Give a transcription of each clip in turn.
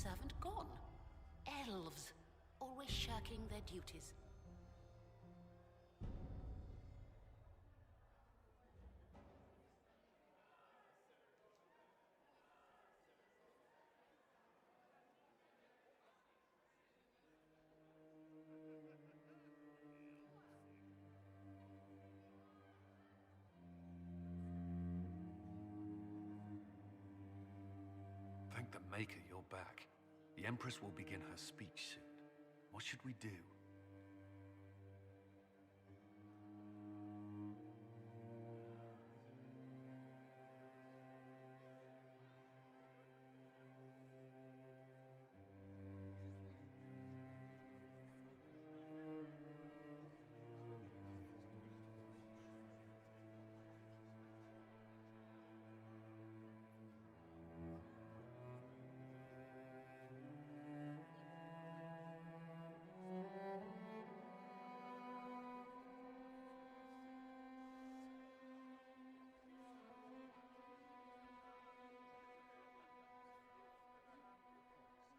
servant gone? Elves, always shirking their duties. Thank the Maker you're back. The Empress will begin her speech soon. What should we do?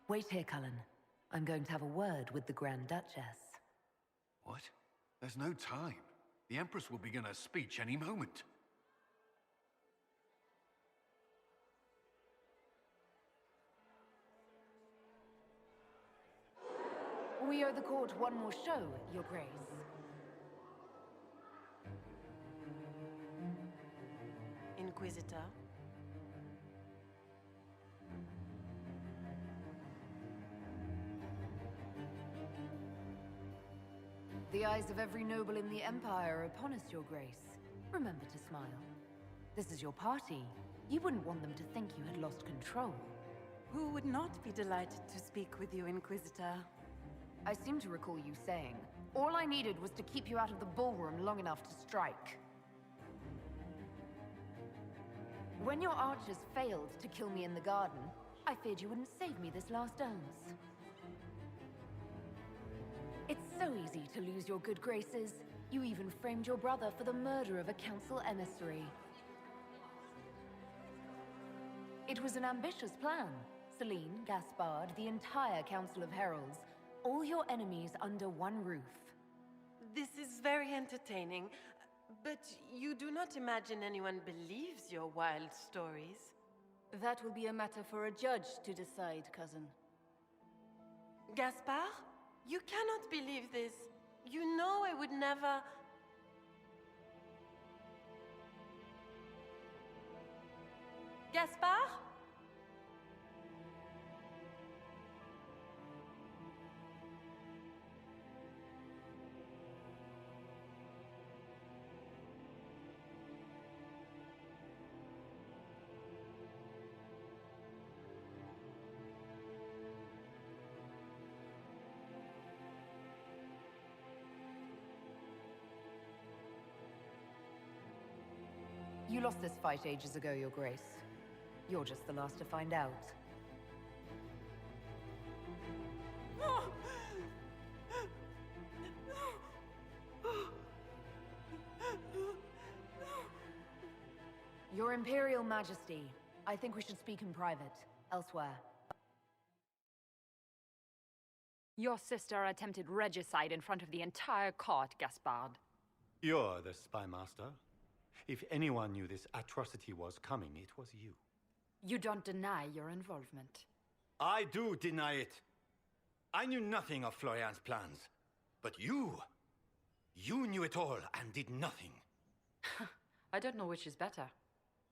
Wait here, Cullen. I'm going to have a word with the Grand Duchess. What? There's no time. The Empress will begin her speech any moment. We owe the court one more show, Your Grace. Inquisitor. The eyes of every noble in the Empire are upon us, Your Grace. Remember to smile. This is your party. You wouldn't want them to think you had lost control. Who would not be delighted to speak with you, Inquisitor? I seem to recall you saying, all I needed was to keep you out of the ballroom long enough to strike. When your archers failed to kill me in the garden, I feared you wouldn't save me this last dance. It's so easy to lose your good graces. You even framed your brother for the murder of a council emissary. It was an ambitious plan. Celine, Gaspard, the entire Council of Heralds, all your enemies under one roof. This is very entertaining, but you do not imagine anyone believes your wild stories? That will be a matter for a judge to decide, cousin. Gaspard? You cannot believe this. You know I would never... Gaspard? You lost this fight ages ago, Your Grace. You're just the last to find out. Your Imperial Majesty, I think we should speak in private, elsewhere. Your sister attempted regicide in front of the entire court, Gaspard. You're the spy master. If anyone knew this atrocity was coming, it was you. You don't deny your involvement. I do deny it. I knew nothing of Florian's plans. But you knew it all and did nothing. I don't know which is better.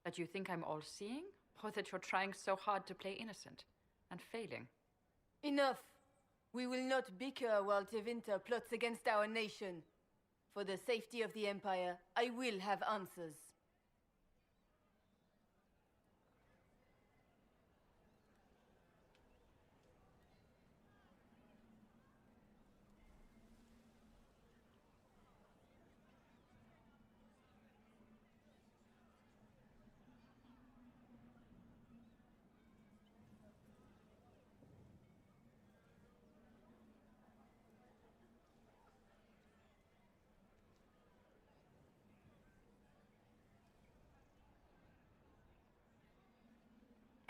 That you think I'm all-seeing, or that you're trying so hard to play innocent and failing. Enough! We will not bicker while Tevinter plots against our nation. For the safety of the Empire, I will have answers.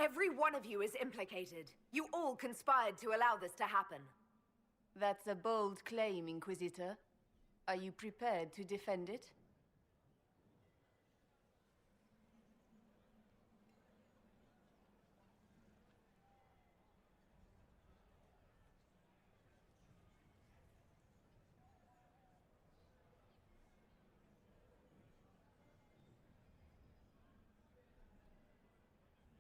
Every one of you is implicated. You all conspired to allow this to happen. That's a bold claim, Inquisitor. Are you prepared to defend it?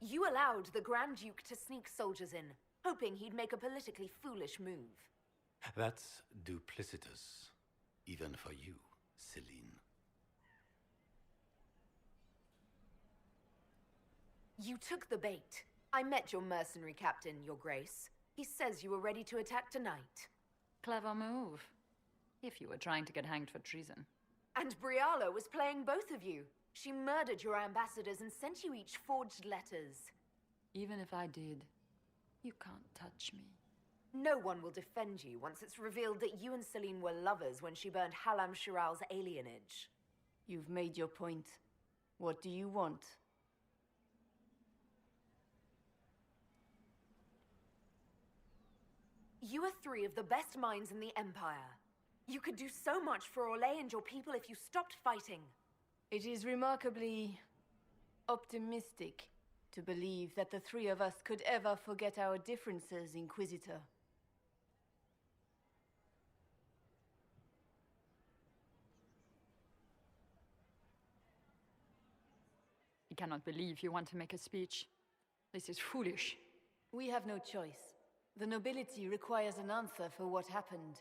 You allowed the Grand Duke to sneak soldiers in, hoping he'd make a politically foolish move. That's duplicitous, even for you, Celine. You took the bait. I met your mercenary captain, Your Grace. He says you were ready to attack tonight. Clever move. If you were trying to get hanged for treason. And Briala was playing both of you. She murdered your ambassadors and sent you each forged letters. Even if I did, you can't touch me. No one will defend you once it's revealed that you and Celine were lovers when she burned Halam Shiral's alienage. You've made your point. What do you want? You are three of the best minds in the Empire. You could do so much for Orlais and your people if you stopped fighting. It is remarkably optimistic to believe that the three of us could ever forget our differences, Inquisitor. I cannot believe you want to make a speech. This is foolish. We have no choice. The nobility requires an answer for what happened.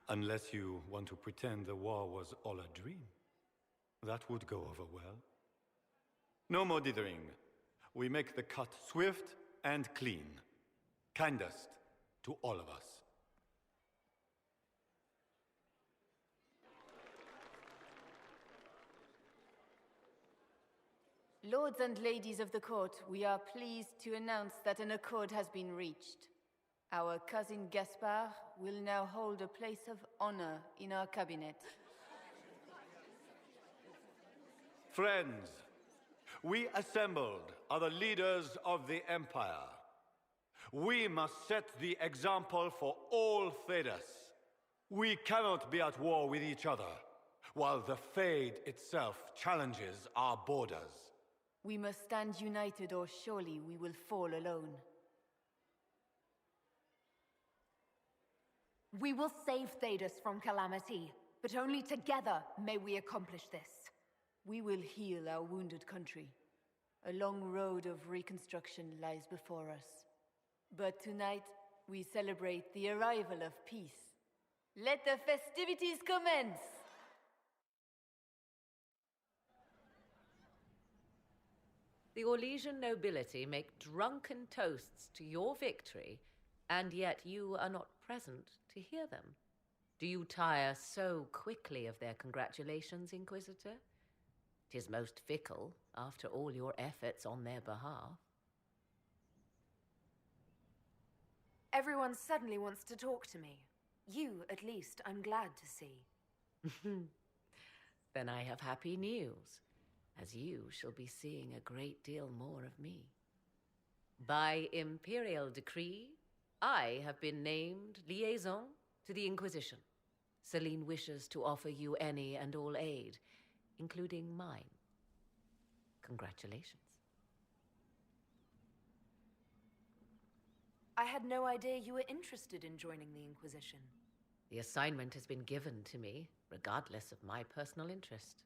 Unless you want to pretend the war was all a dream. That would go over well. No more dithering. We make the cut swift and clean. Kindest to all of us. Lords and ladies of the court, we are pleased to announce that an accord has been reached. Our cousin Gaspard will now hold a place of honor in our cabinet. Friends, we assembled are the leaders of the Empire. We must set the example for all Thedas. We cannot be at war with each other, while the Fade itself challenges our borders. We must stand united, or surely we will fall alone. We will save Thedas from calamity, but only together may we accomplish this. We will heal our wounded country. A long road of reconstruction lies before us. But tonight, we celebrate the arrival of peace. Let the festivities commence! The Orlesian nobility make drunken toasts to your victory, and yet you are not present to hear them. Do you tire so quickly of their congratulations, Inquisitor? 'Tis most fickle, after all your efforts on their behalf. Everyone suddenly wants to talk to me. You, at least, I'm glad to see. Then I have happy news, as you shall be seeing a great deal more of me. By imperial decree, I have been named liaison to the Inquisition. Celine wishes to offer you any and all aid, including mine. Congratulations. I had no idea you were interested in joining the Inquisition. The assignment has been given to me, regardless of my personal interest.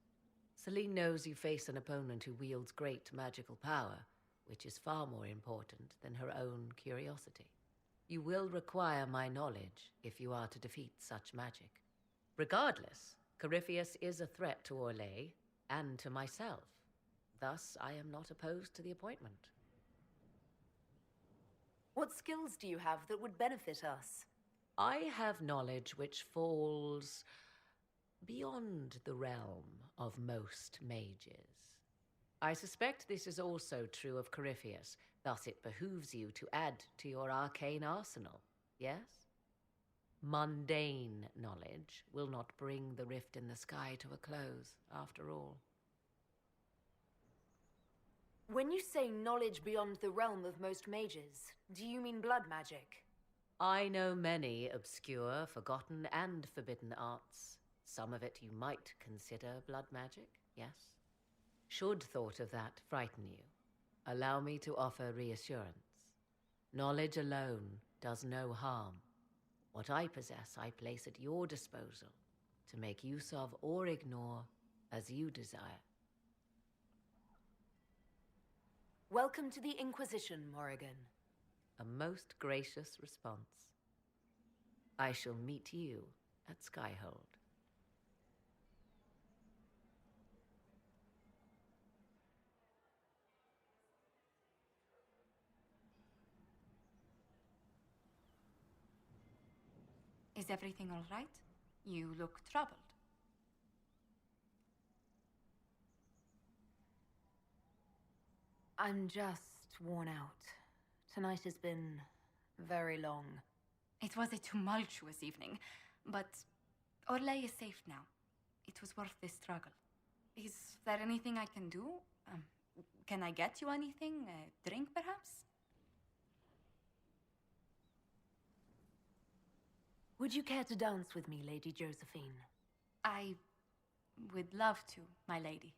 Celine knows you face an opponent who wields great magical power, which is far more important than her own curiosity. You will require my knowledge if you are to defeat such magic. Regardless, Corypheus is a threat to Orlais and to myself. Thus, I am not opposed to the appointment. What skills do you have that would benefit us? I have knowledge which falls beyond the realm of most mages. I suspect this is also true of Corypheus, thus it behooves you to add to your arcane arsenal, yes? Mundane knowledge will not bring the rift in the sky to a close, after all. When you say knowledge beyond the realm of most mages, do you mean blood magic? I know many obscure, forgotten, and forbidden arts. Some of it you might consider blood magic, yes? Should thought of that frighten you, allow me to offer reassurance. Knowledge alone does no harm. What I possess, I place at your disposal to make use of or ignore as you desire. Welcome to the Inquisition, Morrigan. A most gracious response. I shall meet you at Skyhold. Is everything all right? You look troubled. I'm just worn out. Tonight has been very long. It was a tumultuous evening, but Orlais is safe now. It was worth the struggle. Is there anything I can do? Can I get you anything? A drink, perhaps? Would you care to dance with me, Lady Josephine? I would love to, my lady.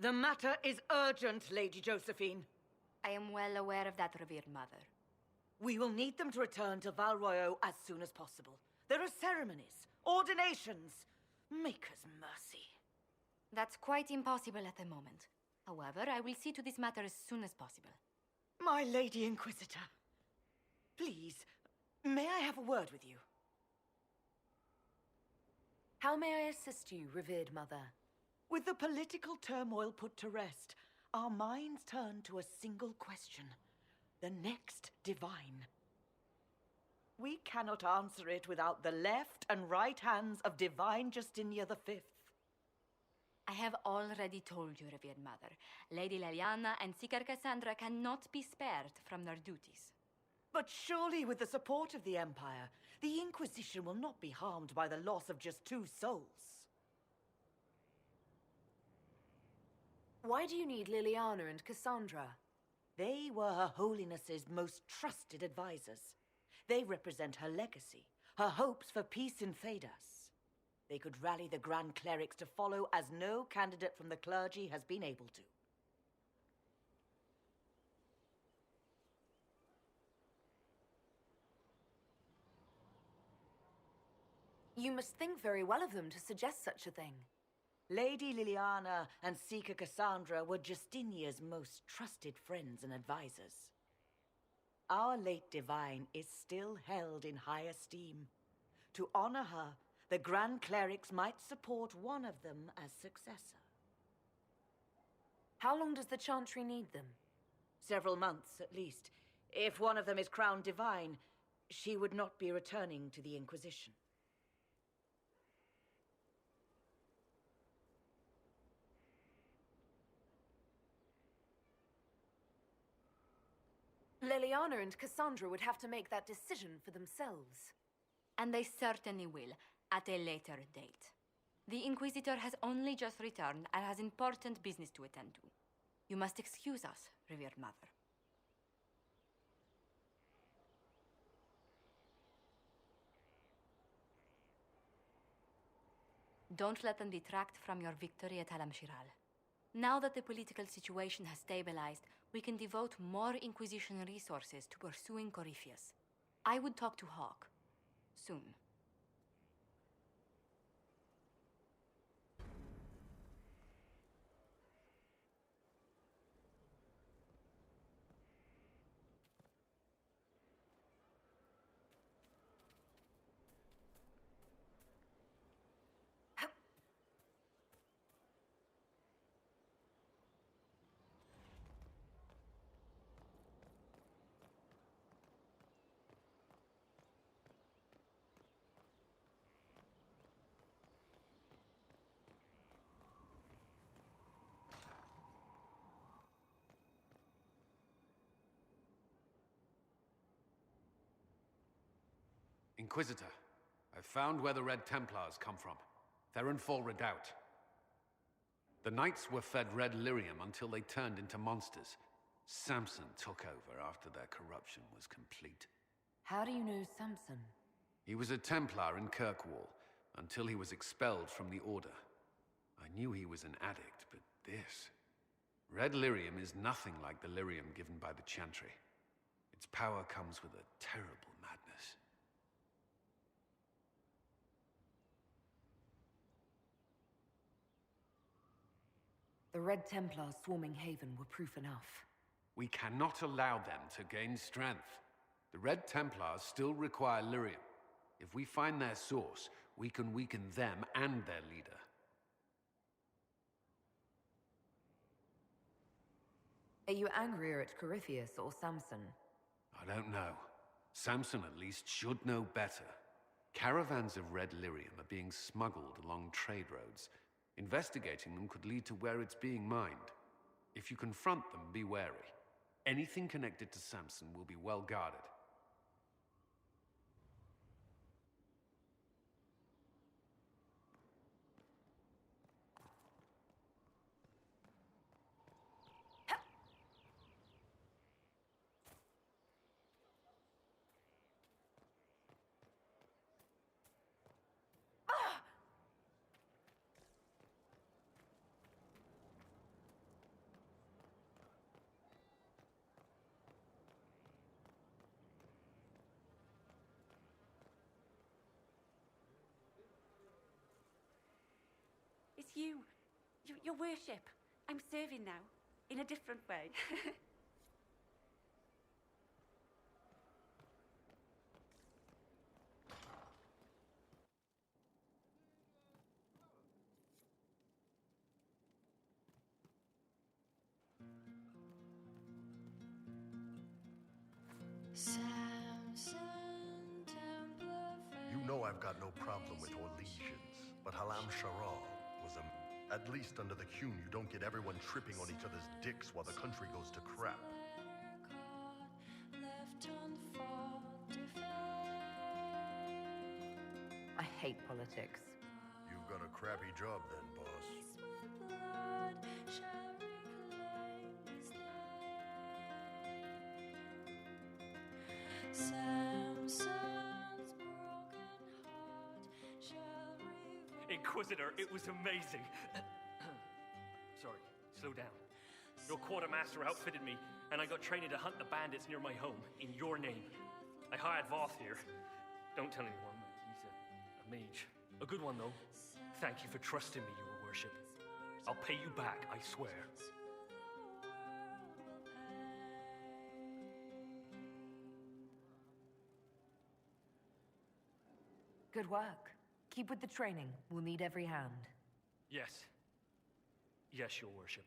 The matter is urgent, Lady Josephine. I am well aware of that, revered mother. We will need them to return to Val Royeaux as soon as possible. There are ceremonies, ordinations. Make us mercy. That's quite impossible at the moment. However, I will see to this matter as soon as possible. My Lady Inquisitor, please, may I have a word with you? How may I assist you, revered mother? With the political turmoil put to rest, our minds turn to a single question. The next divine. We cannot answer it without the left and right hands of Divine Justinia V. I have already told you, revered mother. Lady Leliana and Seeker Cassandra cannot be spared from their duties. But surely with the support of the Empire, the Inquisition will not be harmed by the loss of just 2 souls. Why do you need Liliana and Cassandra? They were Her Holiness's most trusted advisors. They represent her legacy, her hopes for peace in Thedas. They could rally the Grand Clerics to follow as no candidate from the clergy has been able to. You must think very well of them to suggest such a thing. Lady Liliana and Seeker Cassandra were Justinia's most trusted friends and advisors. Our late divine is still held in high esteem. To honor her, the Grand Clerics might support one of them as successor. How long does the Chantry need them? Several months, at least. If one of them is crowned divine, she would not be returning to the Inquisition. Liliana and Cassandra would have to make that decision for themselves. And they certainly will, at a later date. The Inquisitor has only just returned and has important business to attend to. You must excuse us, revered mother. Don't let them detract from your victory at Alam-Shiral. Now that the political situation has stabilized, we can devote more Inquisition resources to pursuing Corypheus. I would talk to Hawk. Soon. Inquisitor, I've found where the Red Templars come from. Therenfall Redoubt. The Knights were fed red lyrium until they turned into monsters. Samson took over after their corruption was complete. How do you know Samson? He was a Templar in Kirkwall, until he was expelled from the Order. I knew he was an addict, but this... Red lyrium is nothing like the lyrium given by the Chantry. Its power comes with a terrible madness. The Red Templars swarming Haven were proof enough. We cannot allow them to gain strength. The Red Templars still require lyrium. If we find their source, we can weaken them and their leader. Are you angrier at Corypheus or Samson? I don't know. Samson at least should know better. Caravans of red lyrium are being smuggled along trade roads. Investigating them could lead to where it's being mined. If you confront them, be wary. Anything connected to Samson will be well guarded. It's you. Your worship. I'm serving now, in a different way. You know I've got no problem with your legions, but Alam-Shiral was at least under the Qun, you don't get everyone tripping on each other's dicks while the country goes to crap. I hate politics. You've got a crappy job then, boss. Inquisitor, it was amazing. Sorry, slow down. Your quartermaster outfitted me, and I got training to hunt the bandits near my home, in your name. I hired Voth here. Don't tell anyone, he's a mage. A good one, though. Thank you for trusting me, your worship. I'll pay you back, I swear. Good work. Keep with the training. We'll need every hand. Yes. Yes, your worship.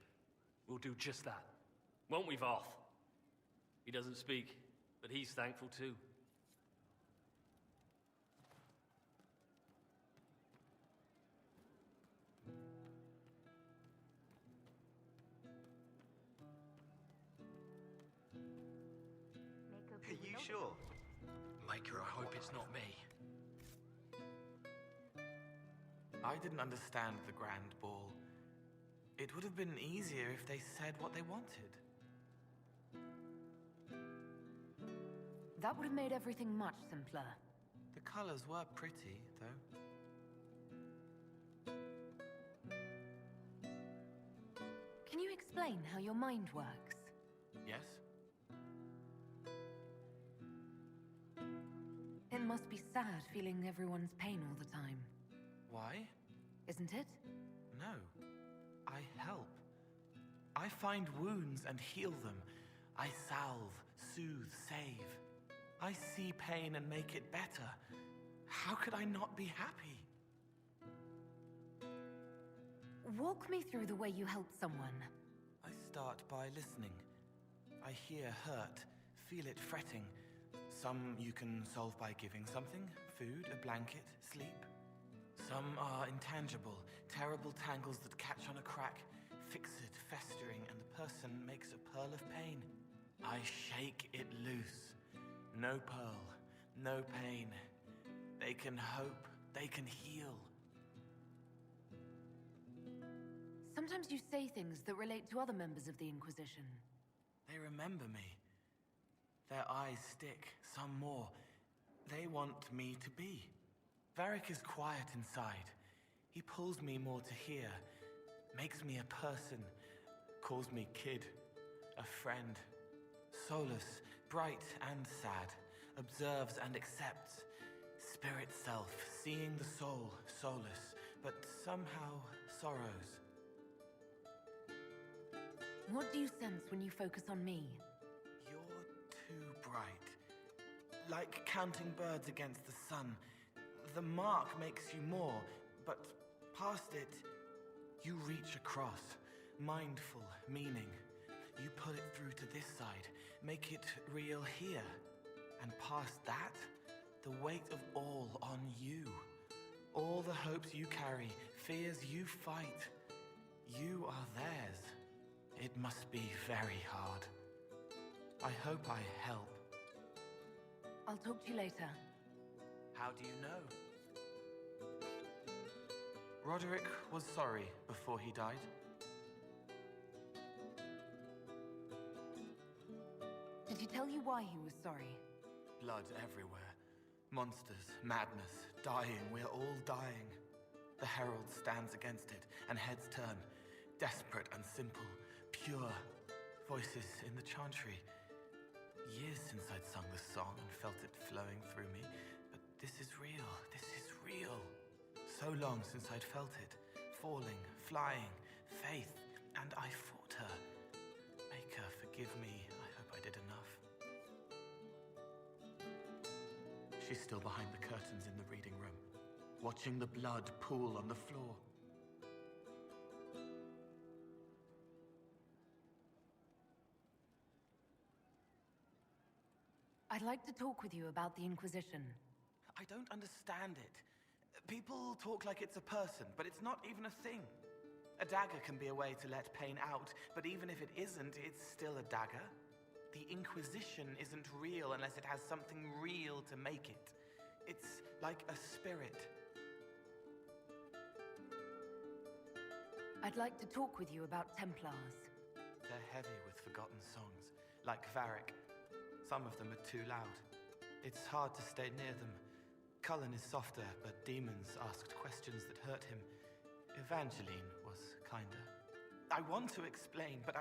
we'll do just that. Won't we, Voth? He doesn't speak, but he's thankful too. Are you sure? Maker, I hope it's not me. I didn't understand the Grand Ball. It would have been easier if they said what they wanted. That would have made everything much simpler. The colors were pretty, though. Can you explain how your mind works? Yes? It must be sad feeling everyone's pain all the time. Why? Isn't it? No. I help. I find wounds and heal them. I salve, soothe, save. I see pain and make it better. How could I not be happy? Walk me through the way you help someone. I start by listening. I hear hurt, feel it fretting. Some you can solve by giving something, food, a blanket, sleep. Some are intangible, terrible tangles that catch on a crack, fixed, festering, and the person makes a pearl of pain. I shake it loose. No pearl, no pain. They can hope, they can heal. Sometimes you say things that relate to other members of the Inquisition. They remember me. Their eyes stick, some more. They want me to be. Varric is quiet inside. He pulls me more to hear, makes me a person, calls me kid, a friend. Solace, bright and sad, observes and accepts. Spirit self, seeing the soul, solace, but somehow sorrows. What do you sense when you focus on me? You're too bright. Like counting birds against the sun. The mark makes you more, but past it, you reach across. Mindful, meaning. You put it through to this side, make it real here. And past that, the weight of all on you. All the hopes you carry, fears you fight. You are theirs. It must be very hard. I hope I help. I'll talk to you later. How do you know? Roderick was sorry before he died. Did he tell you why he was sorry? Blood everywhere. Monsters, madness, dying. We're all dying. The herald stands against it, and heads turn. Desperate and simple, pure. Voices in the chantry. Years since I'd sung the song and felt it flowing through me. But this is real. This is real. So long since I'd felt it. Falling, flying, faith. And I fought her. Make her forgive me. I hope I did enough. She's still behind the curtains in the reading room, watching the blood pool on the floor. I'd like to talk with you about the Inquisition. I don't understand it. People talk like it's a person, but it's not even a thing. A dagger can be a way to let pain out, but even if it isn't, it's still a dagger. The Inquisition isn't real unless it has something real to make it. It's like a spirit. I'd like to talk with you about Templars. They're heavy with forgotten songs, like Varric. Some of them are too loud. It's hard to stay near them. Cullen is softer, but demons asked questions that hurt him. Evangeline was kinder. I want to explain, but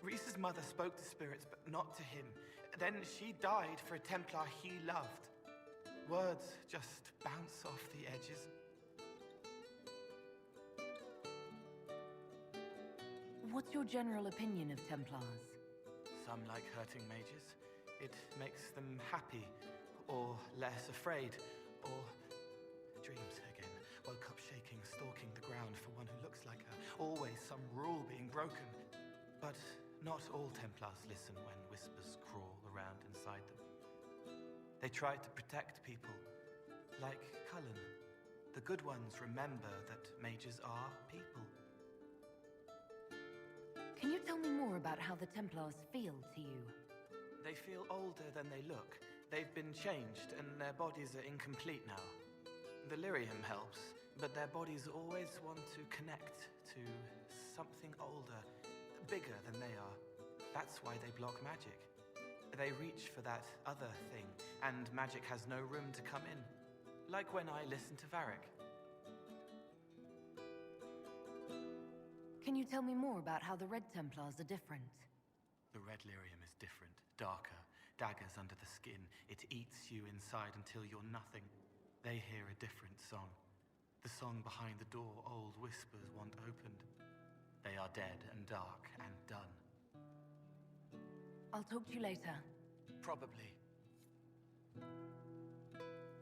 Reese's mother spoke to spirits, but not to him. Then she died for a Templar he loved. Words just bounce off the edges. What's your general opinion of Templars? Some like hurting mages. It makes them happy, or less afraid, or dreams again. Woke up shaking, stalking the ground for one who looks like her. Always some rule being broken. But not all Templars listen when whispers crawl around inside them. They try to protect people, like Cullen. The good ones remember that mages are people. Can you tell me more about how the Templars feel to you? They feel older than they look. They've been changed, and their bodies are incomplete now. The lyrium helps, but their bodies always want to connect to something older, bigger than they are. That's why they block magic. They reach for that other thing, and magic has no room to come in. Like when I listen to Varric. Can you tell me more about how the Red Templars are different? The red lyrium is different, darker, daggers under the skin. It eats you inside until you're nothing. They hear a different song. The song behind the door old whispers want opened. They are dead and dark and done. I'll talk to you later. Probably.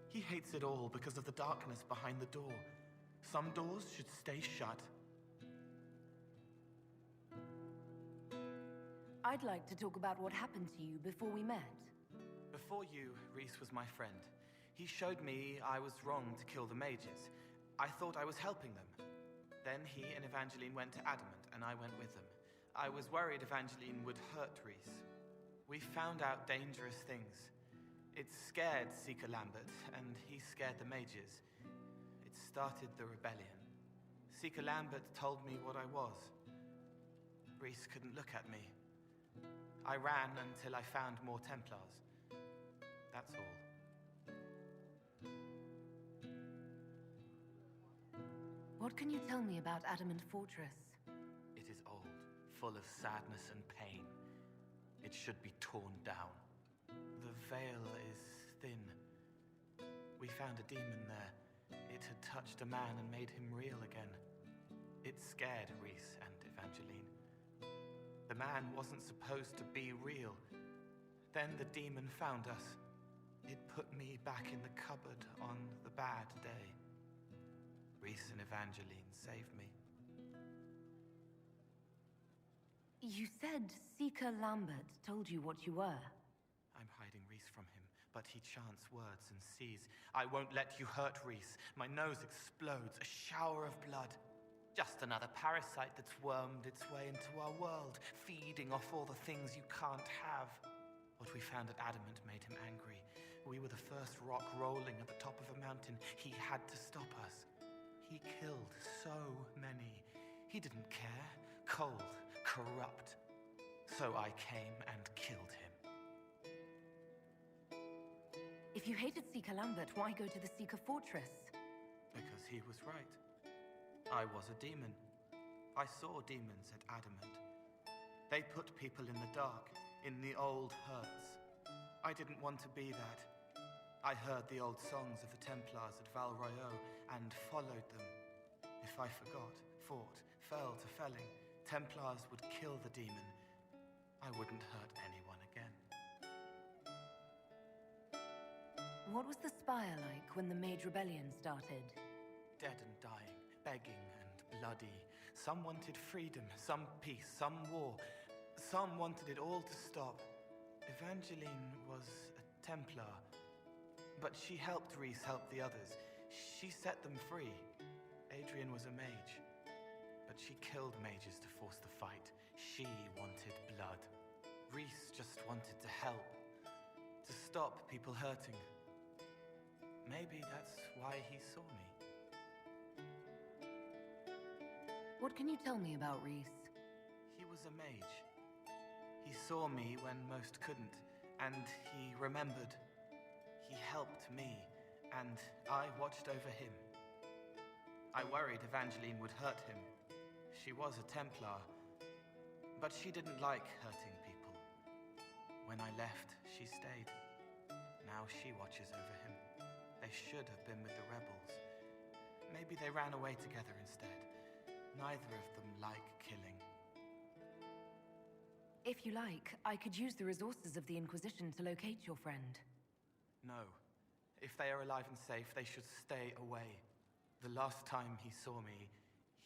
He hates it all because of the darkness behind the door. Some doors should stay shut. I'd like to talk about what happened to you before we met. Before you, Rhys was my friend. He showed me I was wrong to kill the mages. I thought I was helping them. Then he and Evangeline went to Adamant, and I went with them. I was worried Evangeline would hurt Rhys. We found out dangerous things. It scared Seeker Lambert, and he scared the mages. It started the rebellion. Seeker Lambert told me what I was. Rhys couldn't look at me. I ran until I found more Templars. That's all. What can you tell me about Adamant Fortress? It is old, full of sadness and pain. It should be torn down. The veil is thin. We found a demon there. It had touched a man and made him real again. It scared Rhys and Evangeline. The man wasn't supposed to be real. Then the demon found us. It put me back in the cupboard on the bad day. Rhys and Evangeline saved me. You said Seeker Lambert told you what you were. I'm hiding Rhys from him, but he chants words and sees. I won't let you hurt Rhys. My nose explodes, a shower of blood. Just another parasite that's wormed its way into our world, feeding off all the things you can't have. What we found at Adamant made him angry. We were the first rock rolling at the top of a mountain. He had to stop us. He killed so many. He didn't care. Cold, corrupt. So I came and killed him. If you hated Seeker Lambert, why go to the Seeker Fortress? Because he was right. I was a demon. I saw demons at Adamant. They put people in the dark, in the old hurts. I didn't want to be that. I heard the old songs of the Templars at Val Royeaux and followed them. If I forgot, fought, fell to felling, Templars would kill the demon. I wouldn't hurt anyone again. What was the Spire like when the Mage Rebellion started? Dead and dying, begging and bloody. Some wanted freedom, some peace, some war. Some wanted it all to stop. Evangeline was a Templar, but she helped Rhys help the others. She set them free. Adrian was a mage, but she killed mages to force the fight. She wanted blood. Rhys just wanted to help, to stop people hurting. Maybe that's why he saw me. What can you tell me about Rhys? He was a mage. He saw me when most couldn't, and he remembered. He helped me, and I watched over him. I worried Evangeline would hurt him. She was a Templar, but she didn't like hurting people. When I left, she stayed. Now she watches over him. They should have been with the rebels. Maybe they ran away together instead. Neither of them like killing. If you like, I could use the resources of the Inquisition to locate your friend. No. If they are alive and safe, they should stay away. The last time he saw me,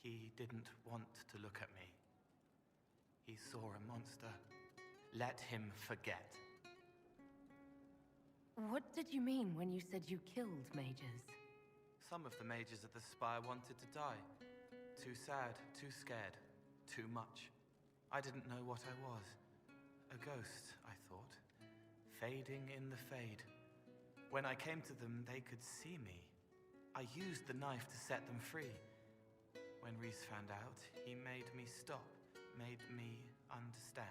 He didn't want to look at me. He saw a monster. Let him forget. What did you mean when you said you killed mages? Some of the mages at the Spire wanted to die. Too sad, too scared, too much. I didn't know what I was. A ghost, I thought. Fading in the fade. When I came to them, they could see me. I used the knife to set them free. When Reese found out, he made me stop, made me understand.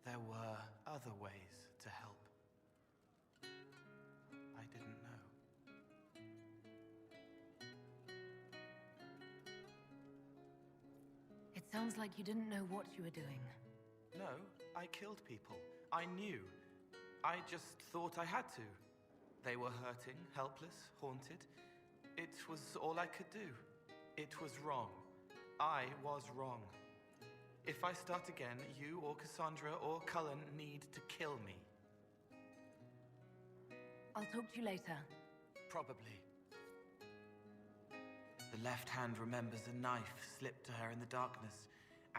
There were other ways to help. I didn't know. It sounds like you didn't know what you were doing. No, I killed people. I knew. I just thought I had to. They were hurting, helpless, haunted. It was all I could do. It was wrong. I was wrong. If I start again, you or Cassandra or Cullen need to kill me. I'll talk to you later. Probably. The left hand remembers a knife slipped to her in the darkness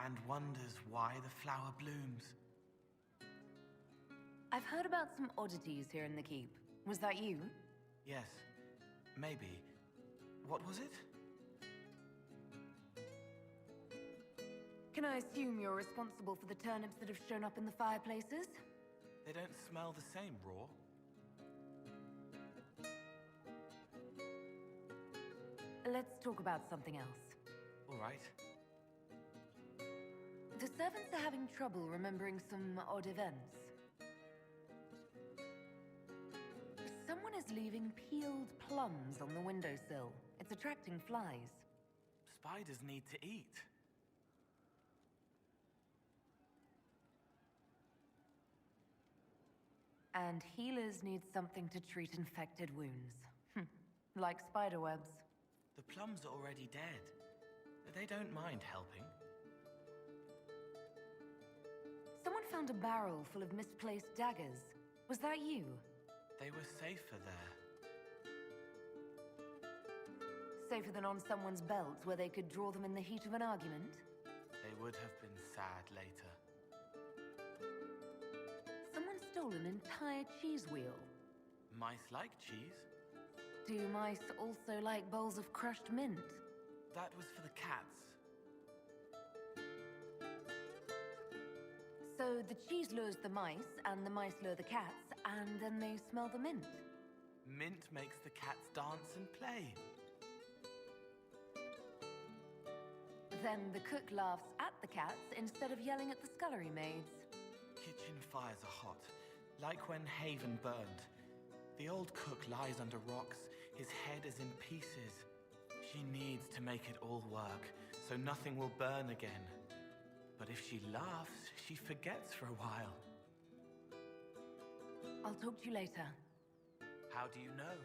and wonders why the flower blooms. I've heard about some oddities here in the keep. Was that you? Yes. Maybe. What was it? Can I assume you're responsible for the turnips that have shown up in the fireplaces? They don't smell the same raw. Let's talk about something else. All right. The servants are having trouble remembering some odd events. Someone is leaving peeled plums on the windowsill. It's attracting flies. Spiders need to eat. And healers need something to treat infected wounds. Like spiderwebs. The plums are already dead. They don't mind helping. Someone found a barrel full of misplaced daggers. Was that you? They were safer there. Safer than on someone's belt where they could draw them in the heat of an argument? They would have been sad later. Someone stole an entire cheese wheel. Mice like cheese. Do mice also like bowls of crushed mint? That was for the cats. So the cheese lures the mice, and the mice lure the cats, and then they smell the mint. Mint makes the cats dance and play. Then the cook laughs at the cats instead of yelling at the scullery maids. Kitchen fires are hot, like when Haven burned. The old cook lies under rocks, his head is in pieces. She needs to make it all work, so nothing will burn again. But if she laughs, she forgets for a while. I'll talk to you later. How do you know?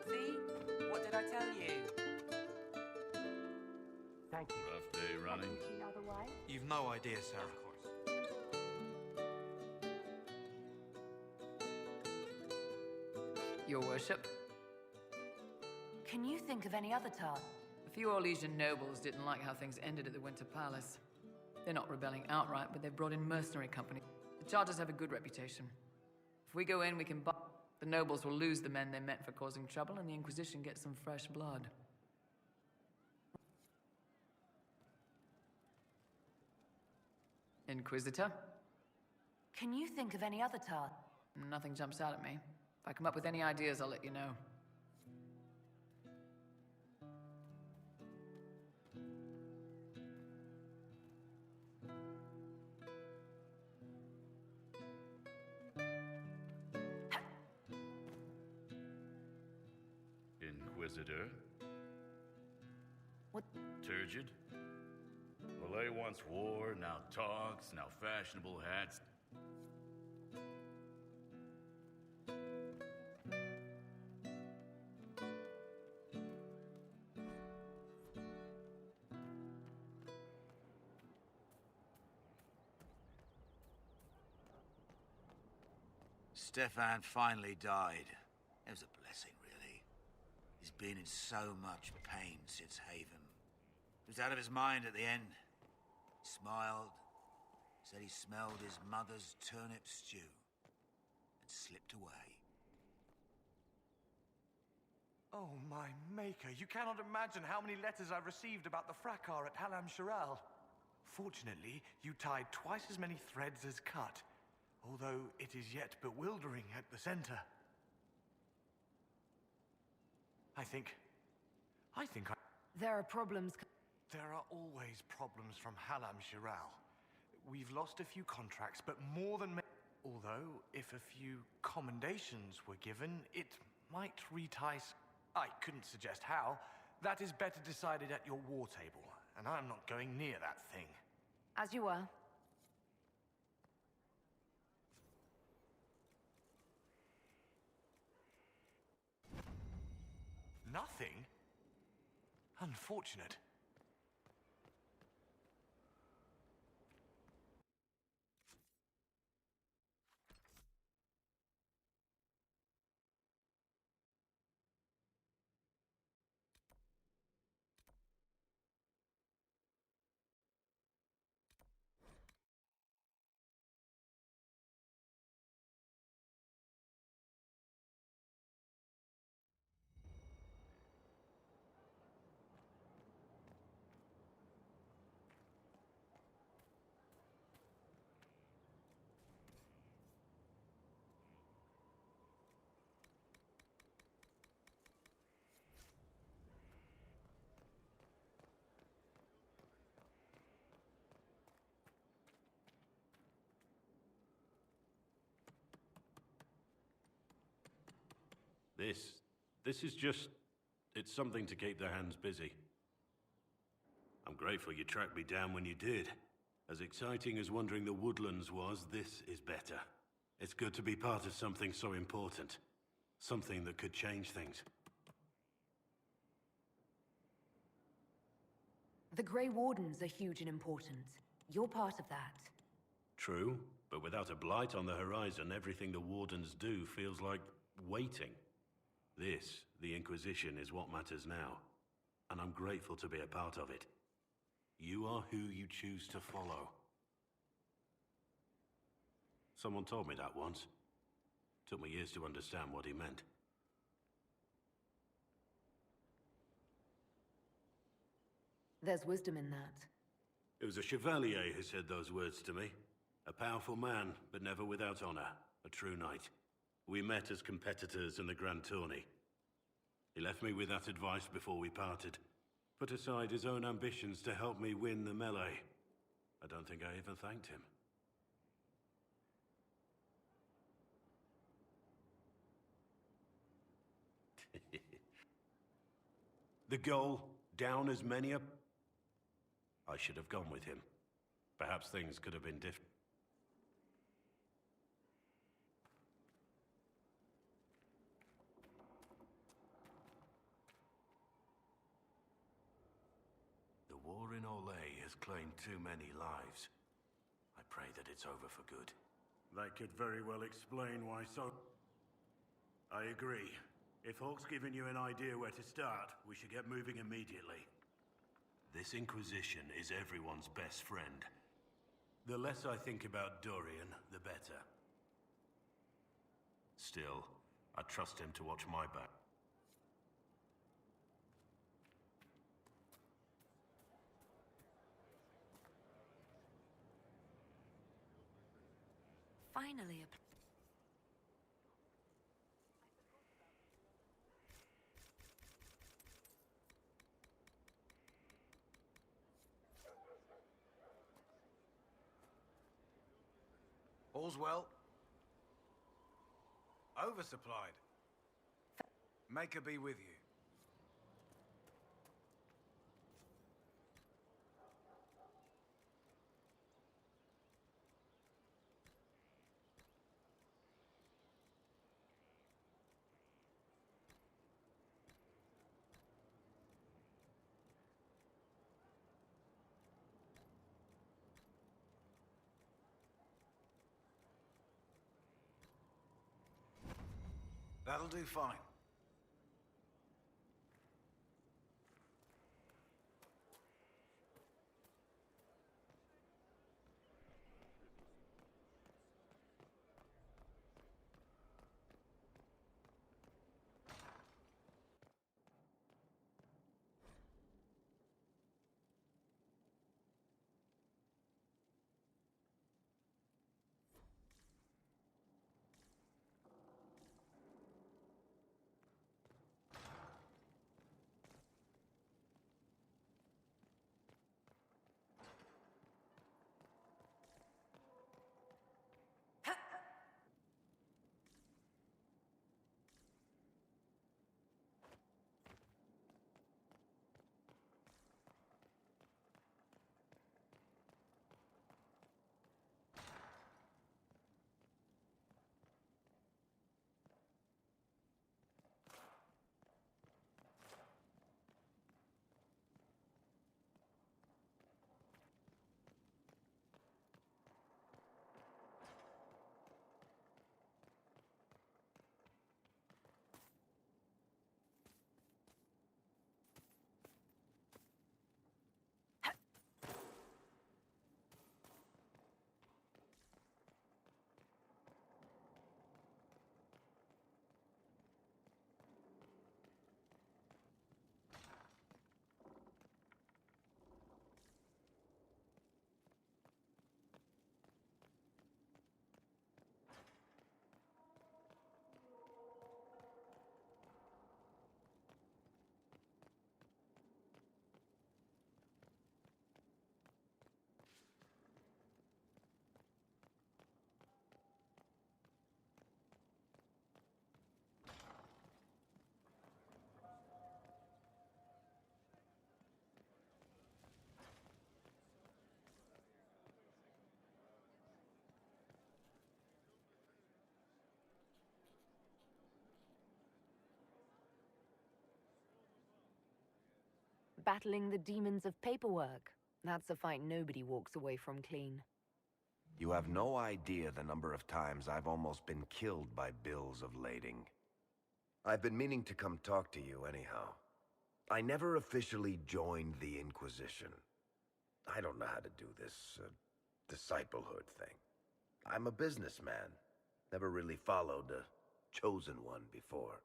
See? What did I tell you? Thank you. Rough day running. Otherwise? You've no idea, sir. Of course. Your worship. Can you think of any other task? A few Orlesian nobles didn't like how things ended at the Winter Palace. They're not rebelling outright, but they've brought in mercenary companies. The Charters have a good reputation. If we go in, we can buy. The nobles will lose the men they met for causing trouble, and the Inquisition gets some fresh blood. Inquisitor? Can you think of any other task? Nothing jumps out at me. If I come up with any ideas, I'll let you know. Inquisitor? What? Turgid? Well, they once wore, now togs, now fashionable hats. Stefan finally died. It was a blessing, really. He's been in so much pain since Haven. He was out of his mind at the end. He smiled, said he smelled his mother's turnip stew, and slipped away. Oh, my maker, you cannot imagine how many letters I've received about the fracas at Halam Shiral. Fortunately, you tied twice as many threads as cut, although it is yet bewildering at the center. I think There are problems. There are always problems from Halam Shiral. We've lost a few contracts, but more than although, if a few commendations were given, it might retie. I couldn't suggest how. That is better decided at your war table, and I'm not going near that thing. As you were. Nothing? Unfortunate. This is just... it's something to keep their hands busy. I'm grateful you tracked me down when you did. As exciting as wandering the woodlands was, this is better. It's good to be part of something so important. Something that could change things. The Grey Wardens are huge and important. You're part of that. True, but without a blight on the horizon, everything the Wardens do feels like waiting. This, the Inquisition, is what matters now, and I'm grateful to be a part of it. You are who you choose to follow. Someone told me that once. Took me years to understand what he meant. There's wisdom in that. It was a chevalier who said those words to me. A powerful man, but never without honor. A true knight. We met as competitors in the Grand Tourney. He left me with that advice before we parted. Put aside his own ambitions to help me win the melee. I don't think I even thanked him. The goal, down as many a... I should have gone with him. Perhaps things could have been different. The war in Orlais has claimed too many lives. I pray that it's over for good. That could very well explain why so... I agree. If Hawk's given you an idea where to start, we should get moving immediately. This Inquisition is everyone's best friend. The less I think about Dorian, the better. Still, I trust him to watch my back. Finally, a... All's well. Oversupplied. Maker be with you. That'll do fine. Battling the demons of paperwork. That's a fight nobody walks away from clean. You have no idea the number of times I've almost been killed by bills of lading. I've been meaning to come talk to you anyhow. I never officially joined the Inquisition. I don't know how to do this, disciplehood thing. I'm a businessman. Never really followed a chosen one before.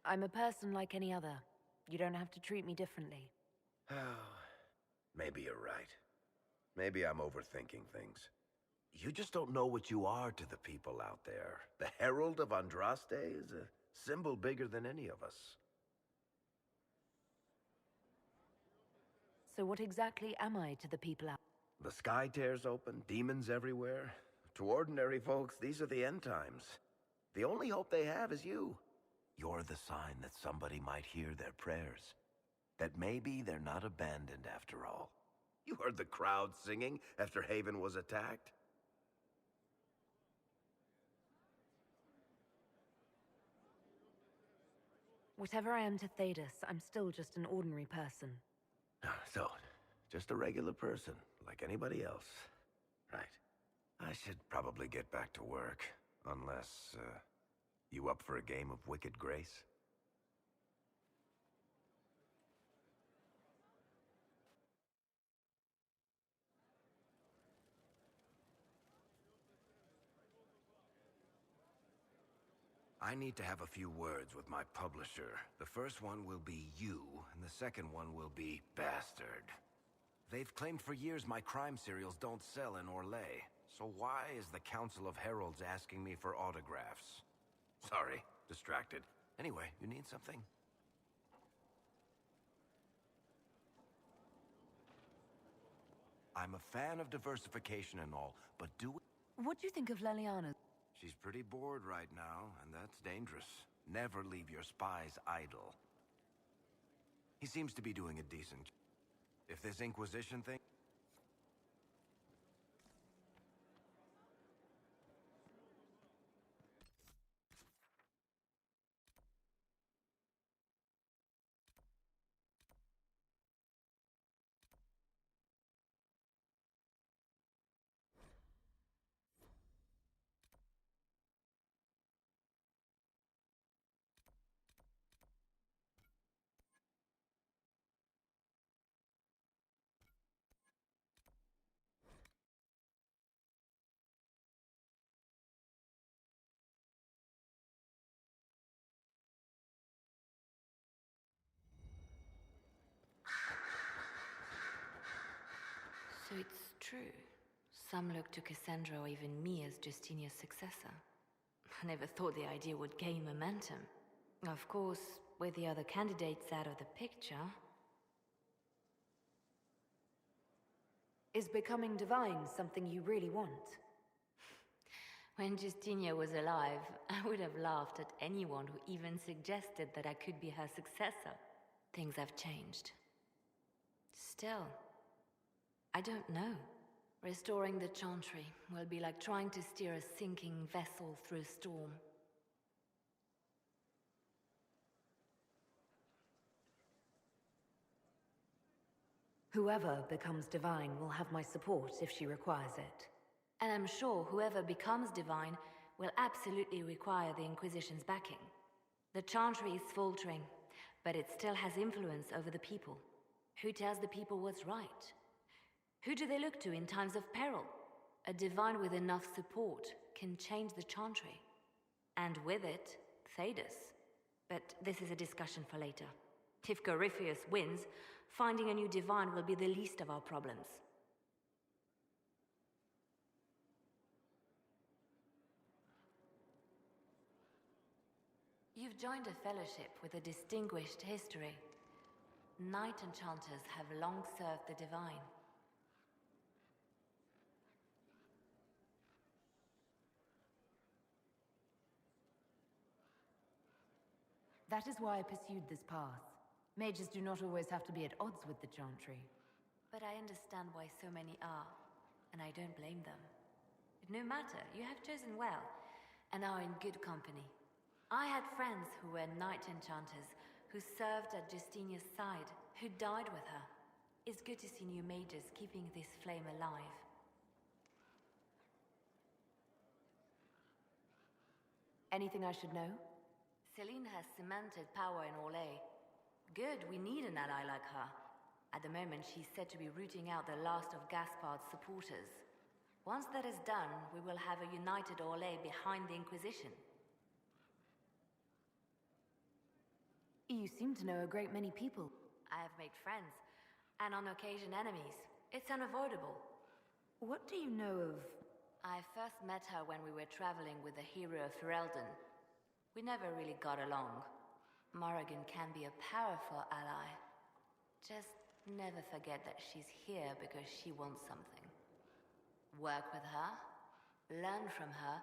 I'm a person like any other. You don't have to treat me differently. Maybe you're right. Maybe I'm overthinking things. You just don't know what you are to the people out there. The Herald of Andraste is a symbol bigger than any of us. So what exactly am I to the people out? The sky tears open, demons everywhere. To ordinary folks, these are the end times. The only hope they have is you. You're the sign that somebody might hear their prayers. That maybe they're not abandoned after all. You heard the crowd singing after Haven was attacked? Whatever I am to Thedas, I'm still just an ordinary person. So, just a regular person, like anybody else. Right. I should probably get back to work. Unless, you up for a game of Wicked Grace? I need to have a few words with my publisher. The first one will be you, and the second one will be Bastard. They've claimed for years my crime serials don't sell in Orlais. So why is the Council of Heralds asking me for autographs? Sorry, distracted. Anyway, you need something? I'm a fan of diversification and all, but What do you think of Leliana? She's pretty bored right now, and that's dangerous. Never leave your spies idle. He seems to be doing a decent job. If this Inquisition thing... So it's true. Some look to Cassandra or even me as Justinia's successor. I never thought the idea would gain momentum. Of course, with the other candidates out of the picture... Is becoming divine something you really want? When Justinia was alive, I would have laughed at anyone who even suggested that I could be her successor. Things have changed. Still, I don't know. Restoring the Chantry will be like trying to steer a sinking vessel through a storm. Whoever becomes divine will have my support if she requires it. And I'm sure whoever becomes divine will absolutely require the Inquisition's backing. The Chantry is faltering, but it still has influence over the people. Who tells the people what's right? Who do they look to in times of peril? A divine with enough support can change the Chantry. And with it, Thedas. But this is a discussion for later. If Corypheus wins, finding a new divine will be the least of our problems. You've joined a fellowship with a distinguished history. Knight enchanters have long served the divine. That is why I pursued this path. Mages do not always have to be at odds with the Chantry. But I understand why so many are, and I don't blame them. No matter, you have chosen well, and are in good company. I had friends who were knight enchanters, who served at Justinia's side, who died with her. It's good to see new mages keeping this flame alive. Anything I should know? Celine has cemented power in Orlais. Good, we need an ally like her. At the moment, she's said to be rooting out the last of Gaspard's supporters. Once that is done, we will have a united Orlais behind the Inquisition. You seem to know a great many people. I have made friends, and on occasion enemies. It's unavoidable. What do you know of... I first met her when we were traveling with the hero of Ferelden. We never really got along. Morrigan can be a powerful ally. Just never forget that she's here because she wants something. Work with her, learn from her,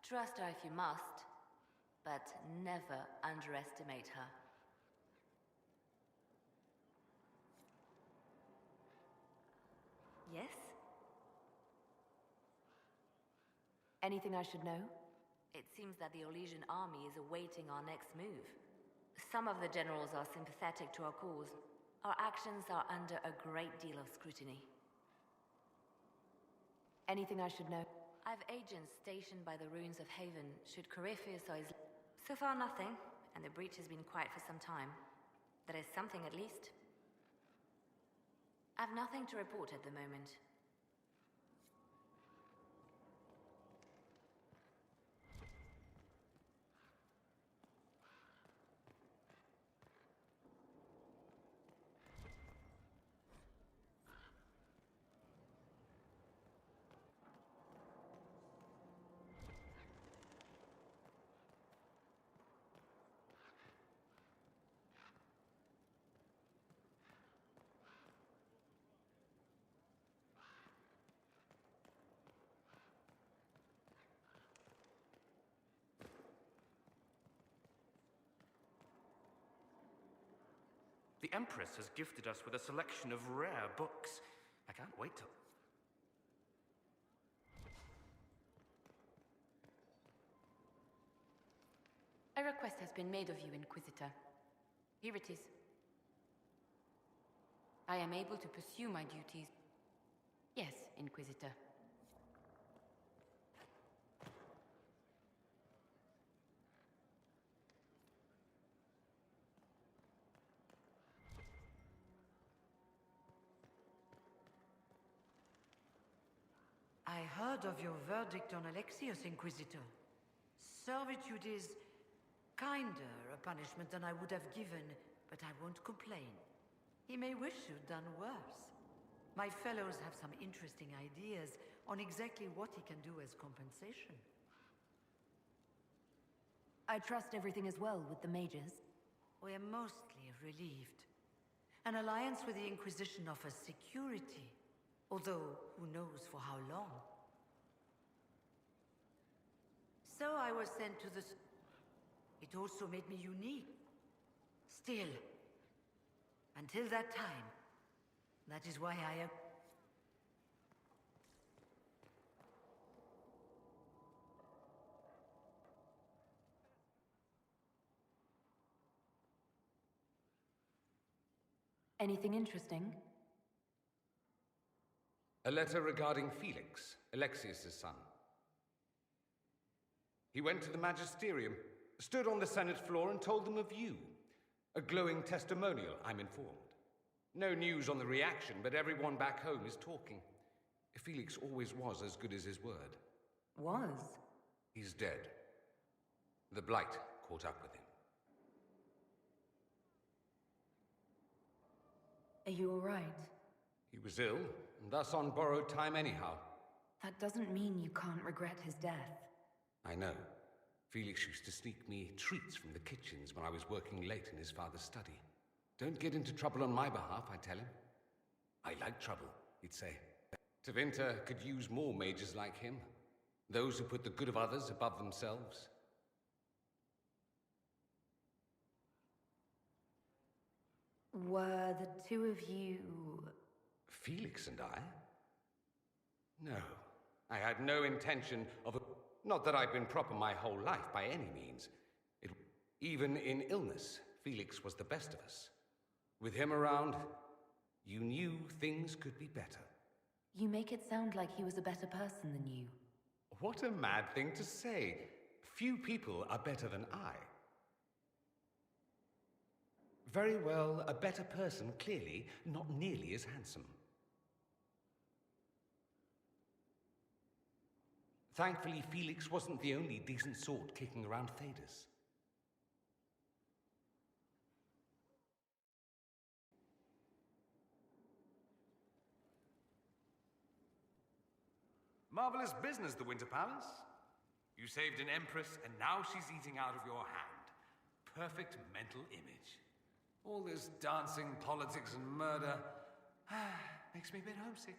trust her if you must, but never underestimate her. Yes? Anything I should know? It seems that the Orlesian army is awaiting our next move. Some of the generals are sympathetic to our cause. Our actions are under a great deal of scrutiny. Anything I should know? I have agents stationed by the ruins of Haven, should Corypheus or his... So far nothing, and the breach has been quiet for some time. There is something at least. I have nothing to report at the moment. The Empress has gifted us with a selection of rare books. I can't wait till... A request has been made of you, Inquisitor. Here it is. I am able to pursue my duties. Yes, Inquisitor. I heard of your verdict on Alexius, Inquisitor. Servitude is kinder a punishment than I would have given, but I won't complain. He may wish you'd done worse. My fellows have some interesting ideas on exactly what he can do as compensation. I trust everything is well with the mages. We are mostly relieved. An alliance with the Inquisition offers security, although who knows for how long. So I was sent to the... It also made me unique. Still, until that time, that is why I am... Anything interesting? A letter regarding Felix, Alexius' son. He went to the Magisterium, stood on the Senate floor and told them of you. A glowing testimonial, I'm informed. No news on the reaction, but everyone back home is talking. Felix always was as good as his word. Was? He's dead. The Blight caught up with him. Are you all right? He was ill, and thus on borrowed time anyhow. That doesn't mean you can't regret his death. I know. Felix used to sneak me treats from the kitchens when I was working late in his father's study. Don't get into trouble on my behalf, I tell him. I like trouble, he'd say. Tevinter could use more mages like him. Those who put the good of others above themselves. Were the two of you... Felix and I? No. I had no intention of... Not that I've been proper my whole life, by any means. Even in illness, Felix was the best of us. With him around, you knew things could be better. You make it sound like he was a better person than you. What a mad thing to say. Few people are better than I. Very well, a better person, clearly, not nearly as handsome. Thankfully, Felix wasn't the only decent sort kicking around Thedas. Marvelous business, the Winter Palace. You saved an empress, and now she's eating out of your hand. Perfect mental image. All this dancing, politics, and murder makes me a bit homesick.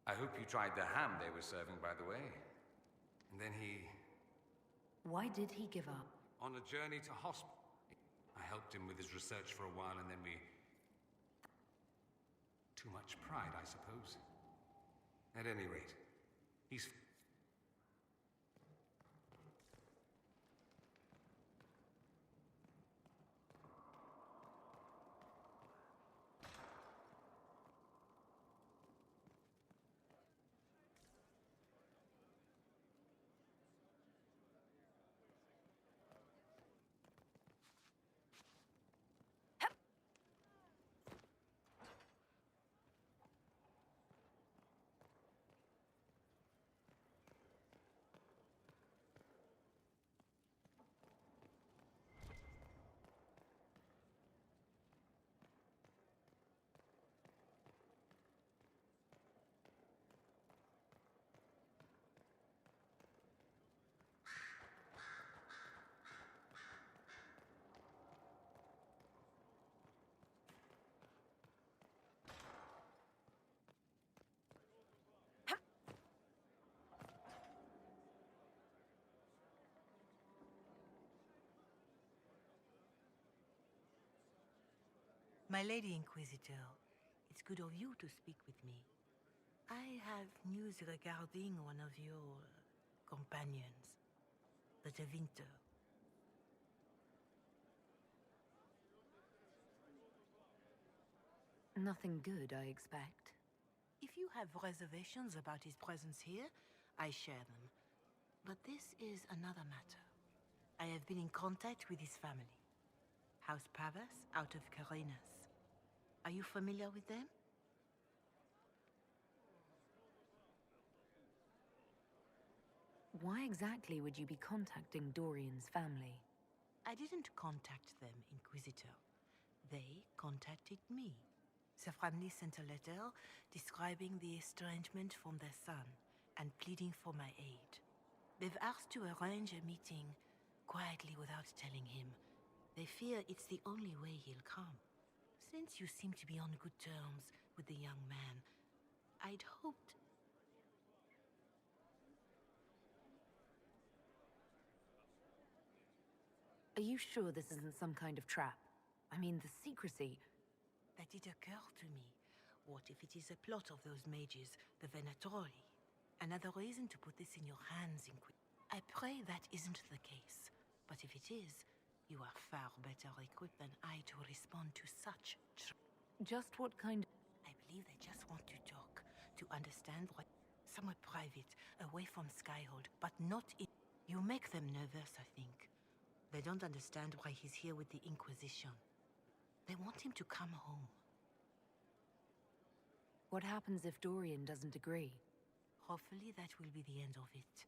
I hope you tried the ham they were serving, by the way. And then he... Why did he give up? On a journey to hospital. I helped him with his research for a while, and then we... Too much pride, I suppose. At any rate, he's... My Lady Inquisitor, it's good of you to speak with me. I have news regarding one of your companions, the Tevinter. Nothing good, I expect. If you have reservations about his presence here, I share them. But this is another matter. I have been in contact with his family. House Pavas, out of Carenas. Are you familiar with them? Why exactly would you be contacting Dorian's family? I didn't contact them, Inquisitor. They contacted me. The family sent a letter describing the estrangement from their son and pleading for my aid. They've asked to arrange a meeting quietly without telling him. They fear it's the only way he'll come. Since you seem to be on good terms with the young man, I'd hoped... Are you sure this isn't some kind of trap? I mean, the secrecy... That did occur to me. What if it is a plot of those mages, the Venatori? Another reason to put this in your hands, I pray that isn't the case. But if it is, you are far better equipped than I to respond to such... Just what kind of... I believe they just want to talk, to understand what... Somewhere private, away from Skyhold, but not in... You make them nervous, I think. They don't understand why he's here with the Inquisition. They want him to come home. What happens if Dorian doesn't agree? Hopefully that will be the end of it.